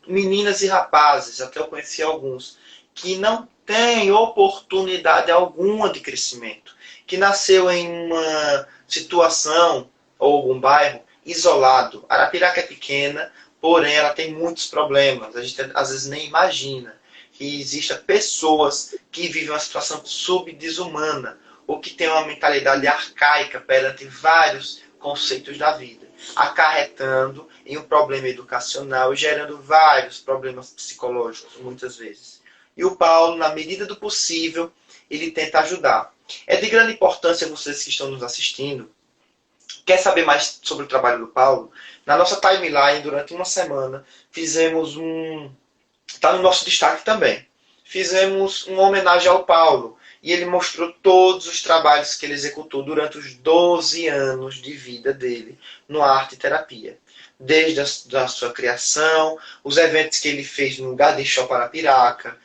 Speaker 1: meninas e rapazes, até eu conheci alguns, que não têm oportunidade alguma de crescimento, que nasceu em uma situação ou algum bairro isolado. Arapiraca é pequena, porém ela tem muitos problemas, a gente às vezes nem imagina. que existam pessoas que vivem uma situação subdesumana ou que têm uma mentalidade arcaica perante vários conceitos da vida, acarretando em um problema educacional e gerando vários problemas psicológicos, muitas vezes. E o Paulo, na medida do possível, ele tenta ajudar. É de grande importância, vocês que estão nos assistindo, quer saber mais sobre o trabalho do Paulo? Na nossa timeline, durante uma semana, fizemos está no nosso destaque também. Fizemos uma homenagem ao Paulo e ele mostrou todos os trabalhos que ele executou durante os 12 anos de vida dele no Arte e Terapia. Desde a sua criação, os eventos que ele fez no Garden Shop Arapiraca,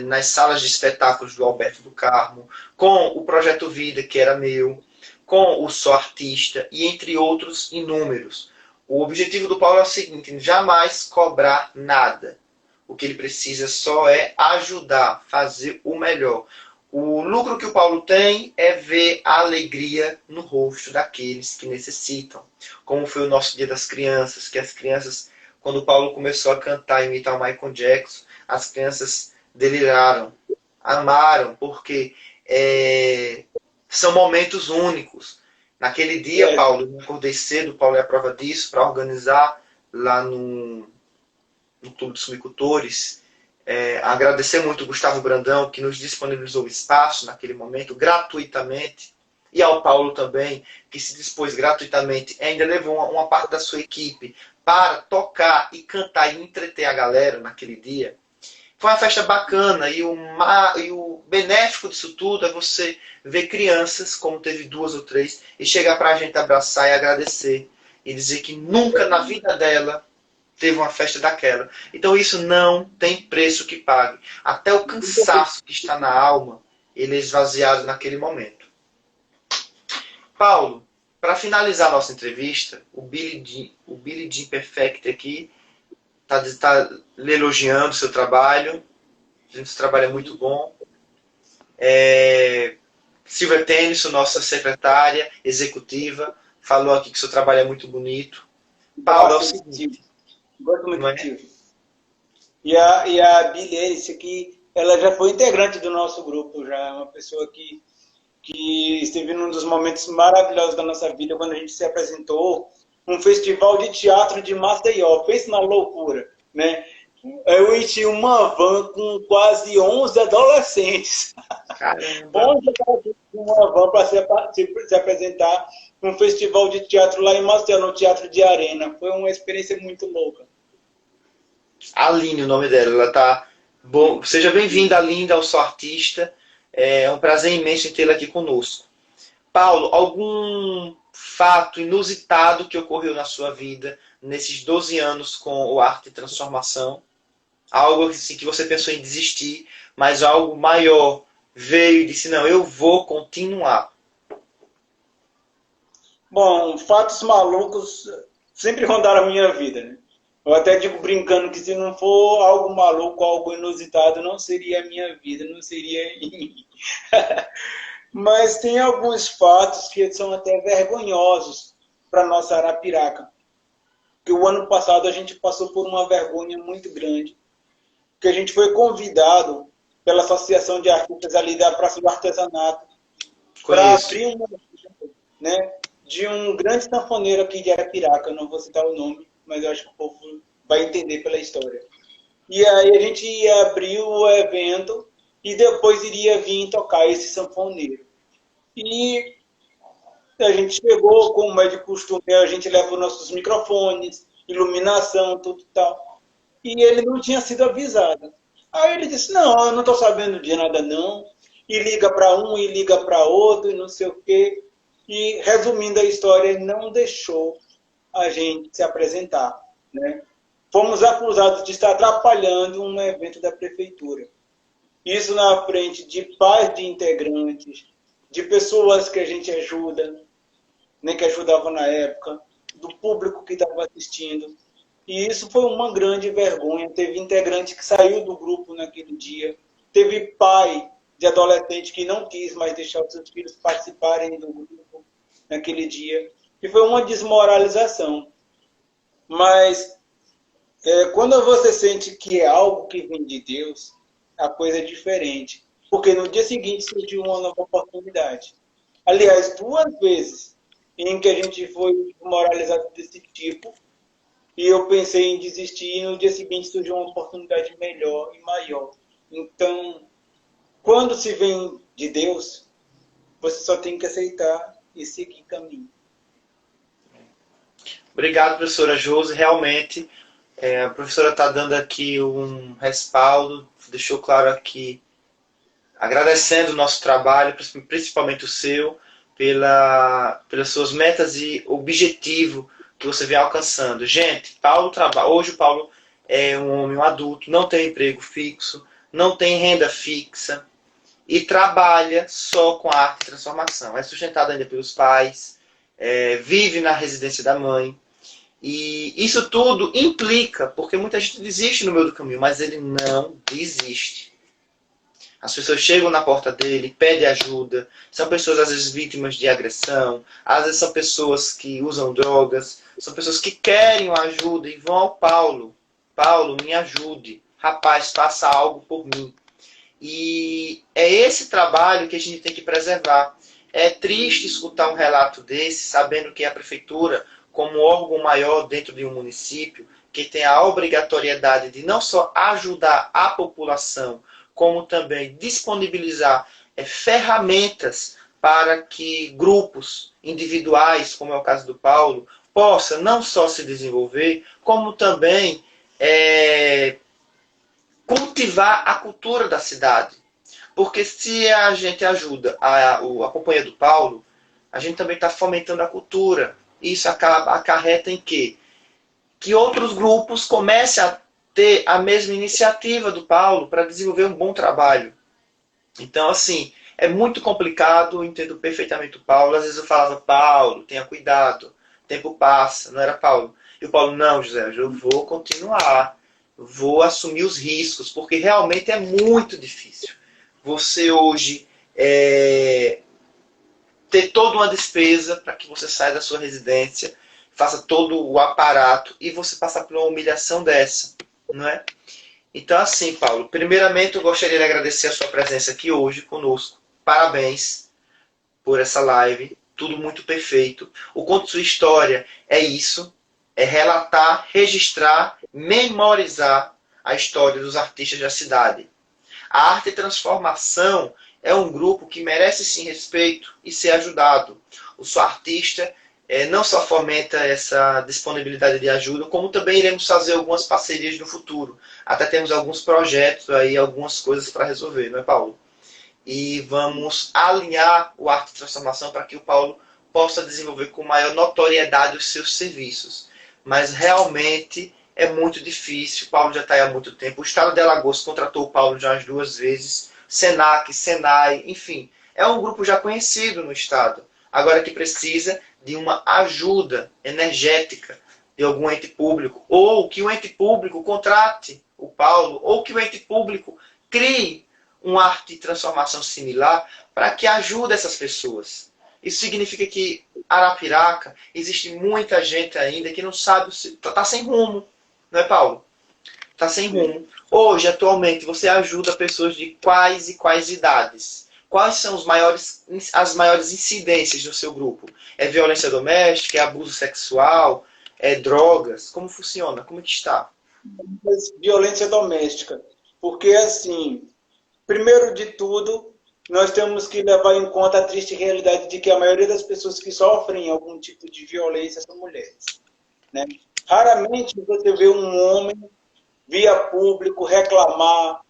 Speaker 1: nas salas de espetáculos do Alberto do Carmo, com o Projeto Vida, que era meu, com o Sou Artista e entre outros inúmeros. O objetivo do Paulo é o seguinte: jamais cobrar nada. O que ele precisa só é ajudar, fazer o melhor. O lucro que o Paulo tem é ver a alegria no rosto daqueles que necessitam. Como foi o nosso Dia das Crianças, que as crianças, quando o Paulo começou a cantar e imitar o Michael Jackson, as crianças deliraram, amaram, porque são momentos únicos. Naquele dia, Paulo, eu acordei cedo, Paulo é a prova disso, para organizar lá no Clube dos Sumicultores. Agradecer muito o Gustavo Brandão, que nos disponibilizou o espaço naquele momento, gratuitamente. E ao Paulo também, que se dispôs gratuitamente, ainda levou uma parte da sua equipe para tocar e cantar e entreter a galera naquele dia. Foi uma festa bacana e o benéfico disso tudo é você ver crianças, como teve 2 ou 3, e chegar para a gente abraçar e agradecer. E dizer que nunca na vida dela teve uma festa daquela. Então isso não tem preço que pague. Até o cansaço que está na alma, ele é esvaziado naquele momento. Paulo, para finalizar a nossa entrevista, o Billy Jean Perfect aqui está lhe elogiando o seu trabalho. Seu trabalho é muito bom. Silvia Tennyson, nossa secretária executiva, falou aqui que seu trabalho é muito bonito. Paulo, é o seguinte.
Speaker 2: Gosto muito do E a Billy aqui, ela já foi integrante do nosso grupo, já é uma pessoa que esteve num dos momentos maravilhosos da nossa vida, quando a gente se apresentou um festival de teatro de Maceió. Fez uma loucura, né? Eu enchi uma van com quase 11 adolescentes.
Speaker 1: Caramba!
Speaker 2: 11 adolescentes com uma van para se apresentar num festival de teatro lá em Maceió, no Teatro de Arena. Foi uma experiência muito louca.
Speaker 1: Aline, o nome dela. Ela tá bom. Seja bem-vinda, Aline, ao Sou Artista. É um prazer imenso tê-la aqui conosco. Paulo, algum fato inusitado que ocorreu na sua vida nesses 12 anos com o Arte e Transformação? Algo assim, que você pensou em desistir, mas algo maior veio e disse: não, eu vou continuar.
Speaker 2: Bom, fatos malucos sempre rondaram a minha vida, né? Eu até digo brincando que se não for algo maluco, algo inusitado, não seria a minha vida, não seria em mim. Mas tem alguns fatos que são até vergonhosos para nossa Arapiraca. Que o ano passado a gente passou por uma vergonha muito grande, que a gente foi convidado pela Associação de Artistas ali da Praça do Artesanato para abrir uma, né, de um grande sanfoneiro aqui de Arapiraca, eu não vou citar o nome, mas eu acho que o povo vai entender pela história. E aí a gente ia abrir o evento e depois iria vir tocar esse sanfoneiro. E a gente chegou, como é de costume, a gente leva os nossos microfones, iluminação, tudo e tal. E ele não tinha sido avisado. Aí ele disse: não, eu não estou sabendo de nada não. E liga para um, e liga para outro, e não sei o quê. E, resumindo a história, ele não deixou a gente se apresentar, né? Fomos acusados de estar atrapalhando um evento da prefeitura. Isso na frente de pais de integrantes, de pessoas que a gente ajuda, nem que ajudavam na época, do público que estava assistindo. E isso foi uma grande vergonha. Teve integrante que saiu do grupo naquele dia. Teve pai de adolescente que não quis mais deixar os seus filhos participarem do grupo naquele dia. E foi uma desmoralização. Mas quando você sente que é algo que vem de Deus, a coisa é diferente. Porque no dia seguinte surgiu uma nova oportunidade. Aliás, 2 vezes em que a gente foi moralizado desse tipo, e eu pensei em desistir, e no dia seguinte surgiu uma oportunidade melhor e maior. Então, quando se vem de Deus, você só tem que aceitar e seguir caminho.
Speaker 1: Obrigado, professora Josi. Realmente, a professora está dando aqui um respaldo, deixou claro aqui, agradecendo o nosso trabalho, principalmente o seu, pelas suas metas e objetivo que você vem alcançando. Gente, hoje o Paulo é um homem adulto, não tem emprego fixo, não tem renda fixa e trabalha só com a arte e transformação. É sustentado ainda pelos pais, vive na residência da mãe. E isso tudo implica, porque muita gente desiste no meio do caminho, mas ele não desiste. As pessoas chegam na porta dele, pedem ajuda. São pessoas, às vezes, vítimas de agressão. Às vezes, são pessoas que usam drogas. São pessoas que querem ajuda e vão ao Paulo. Paulo, me ajude. Rapaz, faça algo por mim. E é esse trabalho que a gente tem que preservar. É triste escutar um relato desse, sabendo que a prefeitura, como órgão maior dentro de um município, que tem a obrigatoriedade de não só ajudar a população, como também disponibilizar ferramentas para que grupos individuais, como é o caso do Paulo, possam não só se desenvolver, como também cultivar a cultura da cidade. Porque se a gente ajuda a Companhia do Paulo, a gente também está fomentando a cultura. Isso acarreta em quê? Que outros grupos comecem a ter a mesma iniciativa do Paulo para desenvolver um bom trabalho. Então, assim, é muito complicado, entendo perfeitamente o Paulo. Às vezes eu falava, Paulo, tenha cuidado, o tempo passa, não era Paulo. E o Paulo, não, José, eu vou continuar, vou assumir os riscos, porque realmente é muito difícil. Você hoje ter toda uma despesa para que você saia da sua residência, faça todo o aparato e você passar por uma humilhação dessa, não é? Então, assim, Paulo, primeiramente eu gostaria de agradecer a sua presença aqui hoje conosco. Parabéns por essa live, tudo muito perfeito. O Conto Sua História é isso, é relatar, registrar, memorizar a história dos artistas da cidade. A Arte e Transformação é um grupo que merece sim respeito e ser ajudado. O Sou Artista não só fomenta essa disponibilidade de ajuda, como também iremos fazer algumas parcerias no futuro. Até temos alguns projetos aí, algumas coisas para resolver, não é, Paulo? E vamos alinhar o Arte e Transformação para que o Paulo possa desenvolver com maior notoriedade os seus serviços. Mas realmente é muito difícil, o Paulo já está aí há muito tempo. O Estado de Alagoas contratou o Paulo já umas 2 vezes, Senac, Senai, enfim. É um grupo já conhecido no Estado. Agora que precisa de uma ajuda energética de algum ente público, ou que o ente público contrate o Paulo, ou que o ente público crie uma arte de transformação similar para que ajude essas pessoas. Isso significa que Arapiraca existe muita gente ainda que não sabe, está sem rumo, não é, Paulo? Está sem rumo. Hoje, atualmente, você ajuda pessoas de quais e quais idades? Quais são as maiores incidências no seu grupo? É violência doméstica? É abuso sexual? É drogas? Como funciona? Como é que está?
Speaker 2: Violência doméstica. Porque, assim, primeiro de tudo, nós temos que levar em conta a triste realidade de que a maioria das pessoas que sofrem algum tipo de violência são mulheres, né? Raramente você vê um homem via público reclamar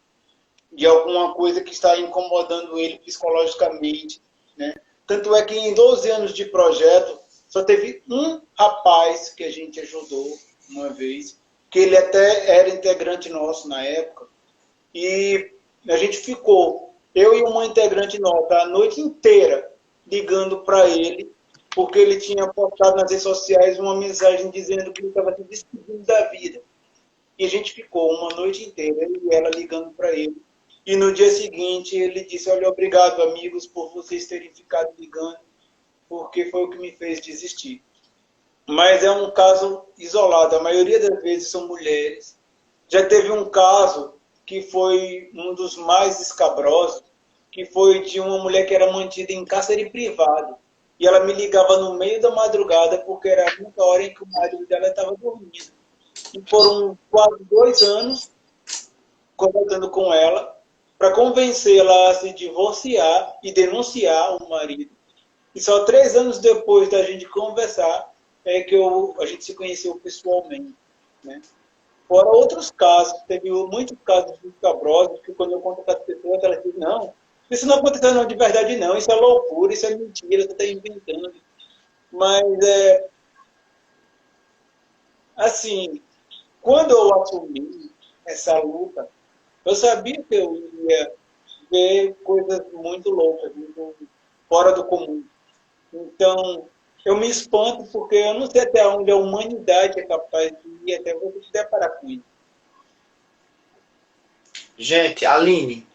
Speaker 2: de alguma coisa que está incomodando ele psicologicamente, né? Tanto é que em 12 anos de projeto, só teve um rapaz que a gente ajudou uma vez, que ele até era integrante nosso na época, e a gente ficou, eu e uma integrante nossa, a noite inteira ligando para ele, porque ele tinha postado nas redes sociais uma mensagem dizendo que ele estava se despedindo da vida. E a gente ficou uma noite inteira, eu e ela ligando para ele. E no dia seguinte ele disse, olha, obrigado amigos por vocês terem ficado ligando, porque foi o que me fez desistir. Mas é um caso isolado, a maioria das vezes são mulheres. Já teve um caso que foi um dos mais escabrosos, que foi de uma mulher que era mantida em cárcere privado. E ela me ligava no meio da madrugada, porque era a única hora em que o marido dela estava dormindo. E foram quase 2 anos conversando com ela para convencê-la a se divorciar e denunciar o marido. E só 3 anos depois da gente conversar é que a gente se conheceu pessoalmente, né? Fora outros casos, teve muitos casos escabrosos que quando eu conto para as pessoas, elas dizem, não, isso não aconteceu não, de verdade não, isso é loucura, isso é mentira, você está inventando. Mas, assim, quando eu assumi essa luta, eu sabia que eu ia ver coisas muito loucas, muito fora do comum. Então, eu me espanto porque eu não sei até onde a humanidade é capaz de ir até você se deparar com isso.
Speaker 1: Gente, Aline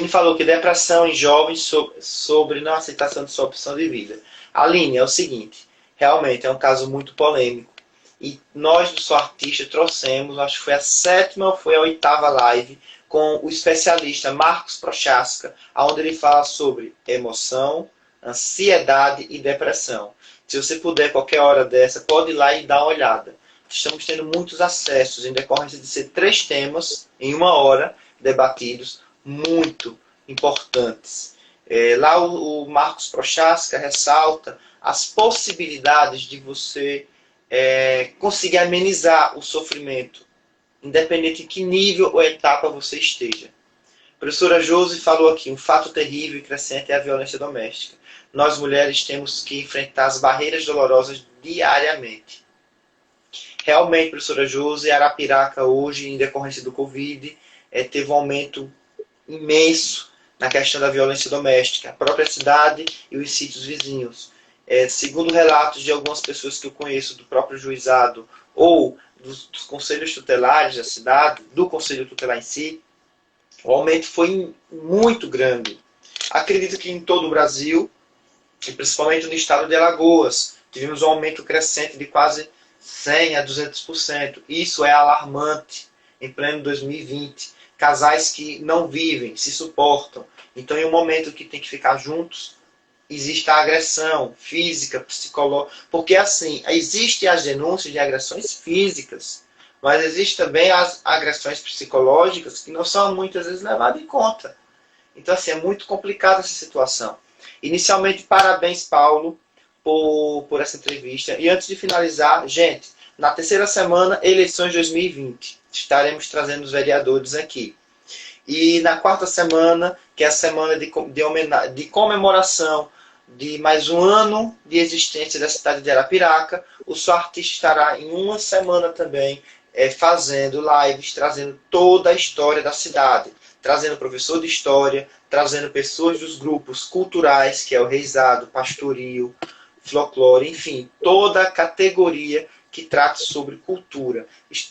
Speaker 1: falou que depressão em jovens sobre não aceitação de sua opção de vida. Aline, é o seguinte, realmente é um caso muito polêmico. E nós do Sou Artista trouxemos, acho que foi a 7ª ou foi a 8ª live, com o especialista Marcos Prochaska, onde ele fala sobre emoção, ansiedade e depressão. Se você puder, qualquer hora dessa, pode ir lá e dar uma olhada. Estamos tendo muitos acessos em decorrência de ser 3 temas em uma hora debatidos, muito importantes. Lá o Marcos Prochaska ressalta as possibilidades de você conseguir amenizar o sofrimento, independente de que nível ou etapa você esteja. A professora Josi falou aqui, um fato terrível e crescente é a violência doméstica. Nós mulheres temos que enfrentar as barreiras dolorosas diariamente. Realmente, professora Josi, Arapiraca hoje, em decorrência do Covid, teve um aumento imenso na questão da violência doméstica. A própria cidade e os sítios vizinhos. Segundo relatos de algumas pessoas que eu conheço do próprio juizado ou dos conselhos tutelares da cidade, do conselho tutelar em si, o aumento foi muito grande. Acredito que em todo o Brasil, e principalmente no estado de Alagoas, tivemos um aumento crescente de quase 100 a 200%. Isso é alarmante em pleno 2020. Casais que não vivem, se suportam. Então, em um momento que tem que ficar juntos, existe a agressão física, psicológica. Porque, assim, existem as denúncias de agressões físicas, mas existem também as agressões psicológicas que não são muitas vezes levadas em conta. Então, assim, é muito complicada essa situação. Inicialmente, parabéns, Paulo, por essa entrevista. E antes de finalizar, gente, na terceira semana, eleições 2020. Estaremos trazendo os vereadores aqui. E na quarta semana, que é a semana de comemoração de mais um ano de existência da cidade de Arapiraca, o Sou Artista estará em uma semana também fazendo lives, trazendo toda a história da cidade, trazendo professor de história, trazendo pessoas dos grupos culturais, que é o reizado, pastoril, folclore, enfim, toda a categoria que trata sobre cultura.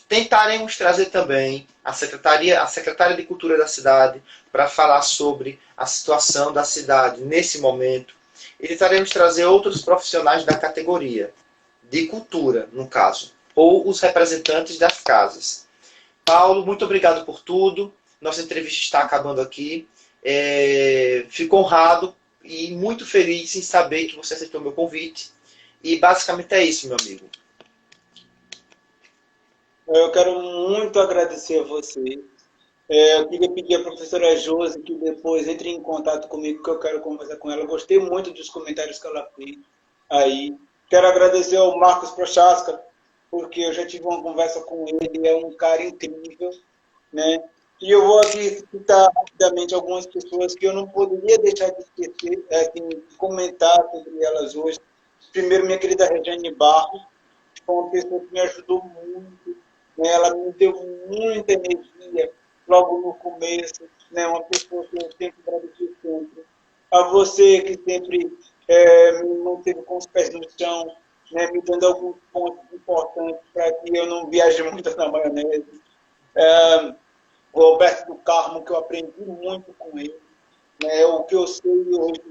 Speaker 1: Tentaremos trazer também a secretária de Cultura da cidade para falar sobre a situação da cidade nesse momento. E tentaremos trazer outros profissionais da categoria, de cultura, no caso, ou os representantes das casas. Paulo, muito obrigado por tudo. Nossa entrevista está acabando aqui. Fico honrado e muito feliz em saber que você aceitou meu convite. E basicamente é isso, meu amigo.
Speaker 2: Eu quero muito agradecer a você. Eu queria pedir à professora Josi que depois entre em contato comigo, que eu quero conversar com ela. Eu gostei muito dos comentários que ela fez aí. Quero agradecer ao Marcos Prochaska, porque eu já tive uma conversa com ele, é um cara incrível, né? E eu vou aqui citar rapidamente algumas pessoas que eu não poderia deixar de esquecer, de comentar sobre elas hoje. Primeiro, minha querida Regiane Barros, que foi uma pessoa que me ajudou muito, né? Ela me deu muita energia logo no começo, né? Uma pessoa que eu sempre agradeci sempre. A você que sempre me manteve com os pés no chão, né? Me dando alguns pontos importantes para que eu não viaje muito na maionese. O Roberto do Carmo, que eu aprendi muito com ele, né? O que eu sei hoje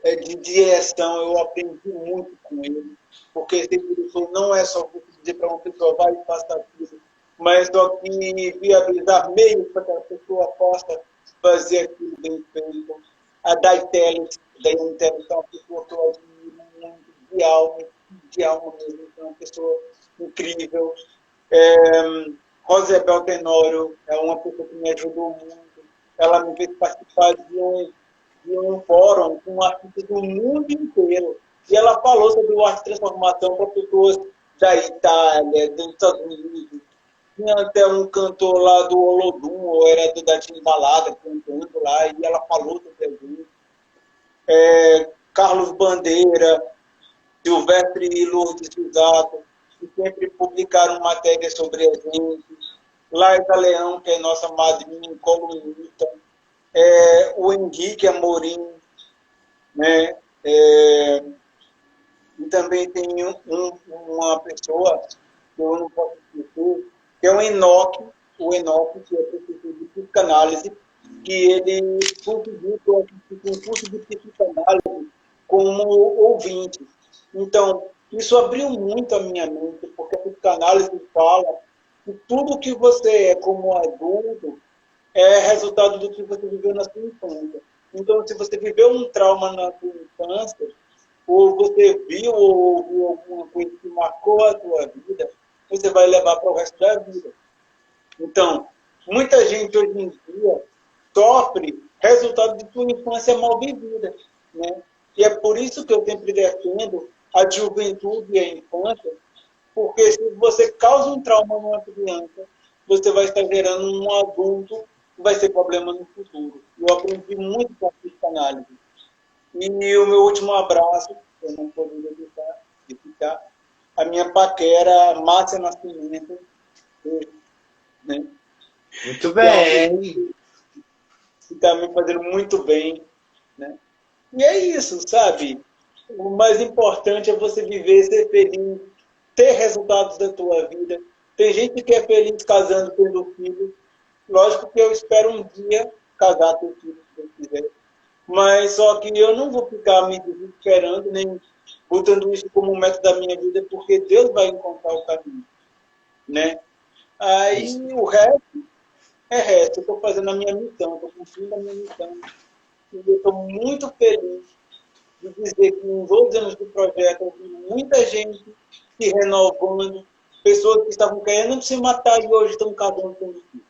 Speaker 2: de direção, eu aprendi muito com ele, porque ele falou, não é só você dizer para uma pessoa, vai e faça aquilo, mas só que viabilizar meios para que a pessoa possa fazer aquilo bem feito. A Daiteles, da Intel, é uma pessoa que eu admiro muito, de alma mesmo, é uma pessoa incrível. Rosebel Tenório é uma pessoa que me ajudou muito. Ela me fez participar de um fórum com artistas do mundo inteiro. E ela falou sobre o arte de transformação para pessoas da Itália, dos Estados Unidos. Tinha até um cantor lá do Olodum, ou era da Timbalada, cantando lá, e ela falou sobre a gente. Carlos Bandeira, Silvestre e Lourdes Suzato, que sempre publicaram matérias sobre a gente. Laisa Leão, que é nossa madrinha, colunista. O Henrique Amorim, né? E também tem uma pessoa que eu não posso esquecer, que é o Enoque, que é professor de psicanálise, que ele conseguiu um curso de psicanálise como ouvinte. Então, isso abriu muito a minha mente, porque a psicanálise fala que tudo que você é como adulto é resultado do que você viveu na sua infância. Então, se você viveu um trauma na sua infância, ou você viu ou ouviu alguma coisa que marcou a sua vida, você vai levar para o resto da vida. Então, muita gente hoje em dia sofre resultado de sua infância mal vivida, né? E é por isso que eu sempre defendo a juventude e a infância, porque se você causa um trauma numa criança, você vai estar gerando um adulto que vai ser problema no futuro. Eu aprendi muito com a psicanálise. E o meu último abraço, eu não poderia deixar de ficar, a minha paquera, Márcia Nascimento, né?
Speaker 1: Muito bem.
Speaker 2: Que está me fazendo muito bem, né? E é isso, sabe? O mais importante é você viver, ser feliz, ter resultados da tua vida. Tem gente que é feliz casando, tendo filhos. Lógico que eu espero um dia casar, ter filhos, se eu quiser. Mas só que eu não vou ficar me desesperando, nem botando isso como método da minha vida, porque Deus vai encontrar o caminho, né? Aí o resto é resto. Eu estou fazendo a minha missão, estou cumprindo a minha missão. E eu estou muito feliz de dizer que em 12 anos do projeto eu vi muita gente se renovando, pessoas que estavam querendo se matar e hoje estão casando com filhos.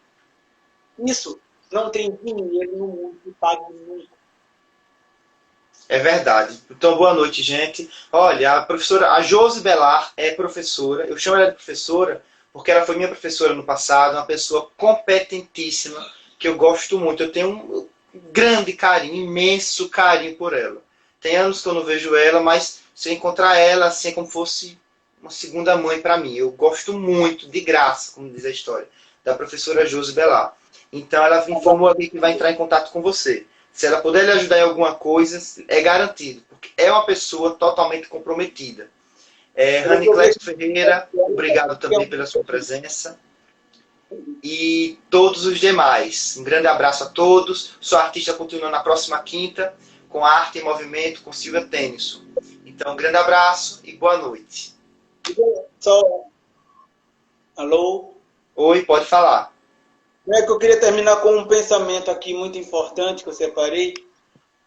Speaker 2: Isso não tem dinheiro no mundo que pague nunca.
Speaker 1: É verdade. Então, boa noite, gente. Olha, a professora, a Josi Belar é professora. Eu chamo ela de professora porque ela foi minha professora no passado, uma pessoa competentíssima, que eu gosto muito. Eu tenho um grande carinho, imenso carinho por ela. Tem anos que eu não vejo ela, mas se eu encontrar ela, assim, é como se fosse uma segunda mãe para mim. Eu gosto muito, de graça, como diz a história, da professora Josi Belar. Então, ela me informou aqui que vai entrar em contato com você. Se ela puder lhe ajudar em alguma coisa, é garantido, porque é uma pessoa totalmente comprometida. Rani Clécio Ferreira, obrigado também pela sua presença. E todos os demais. Um grande abraço a todos. Sou artista continua na próxima quinta, com Arte em Movimento, com Silvia Tennyson. Então, um grande abraço e boa noite.
Speaker 2: Alô?
Speaker 1: Oi, pode falar.
Speaker 2: É que eu queria terminar com um pensamento aqui muito importante que eu separei.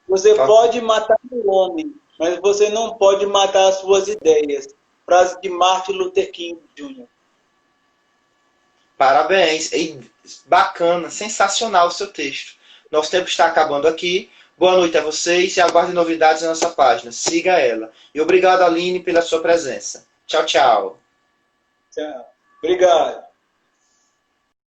Speaker 2: Você pode matar o homem, mas você não pode matar as suas ideias. Frase de Martin Luther King Jr.
Speaker 1: Parabéns. Bacana, sensacional o seu texto. Nosso tempo está acabando aqui. Boa noite a vocês e aguardem novidades na nossa página. Siga ela. E obrigado, Aline, pela sua presença. Tchau, tchau.
Speaker 2: Tchau. Obrigado.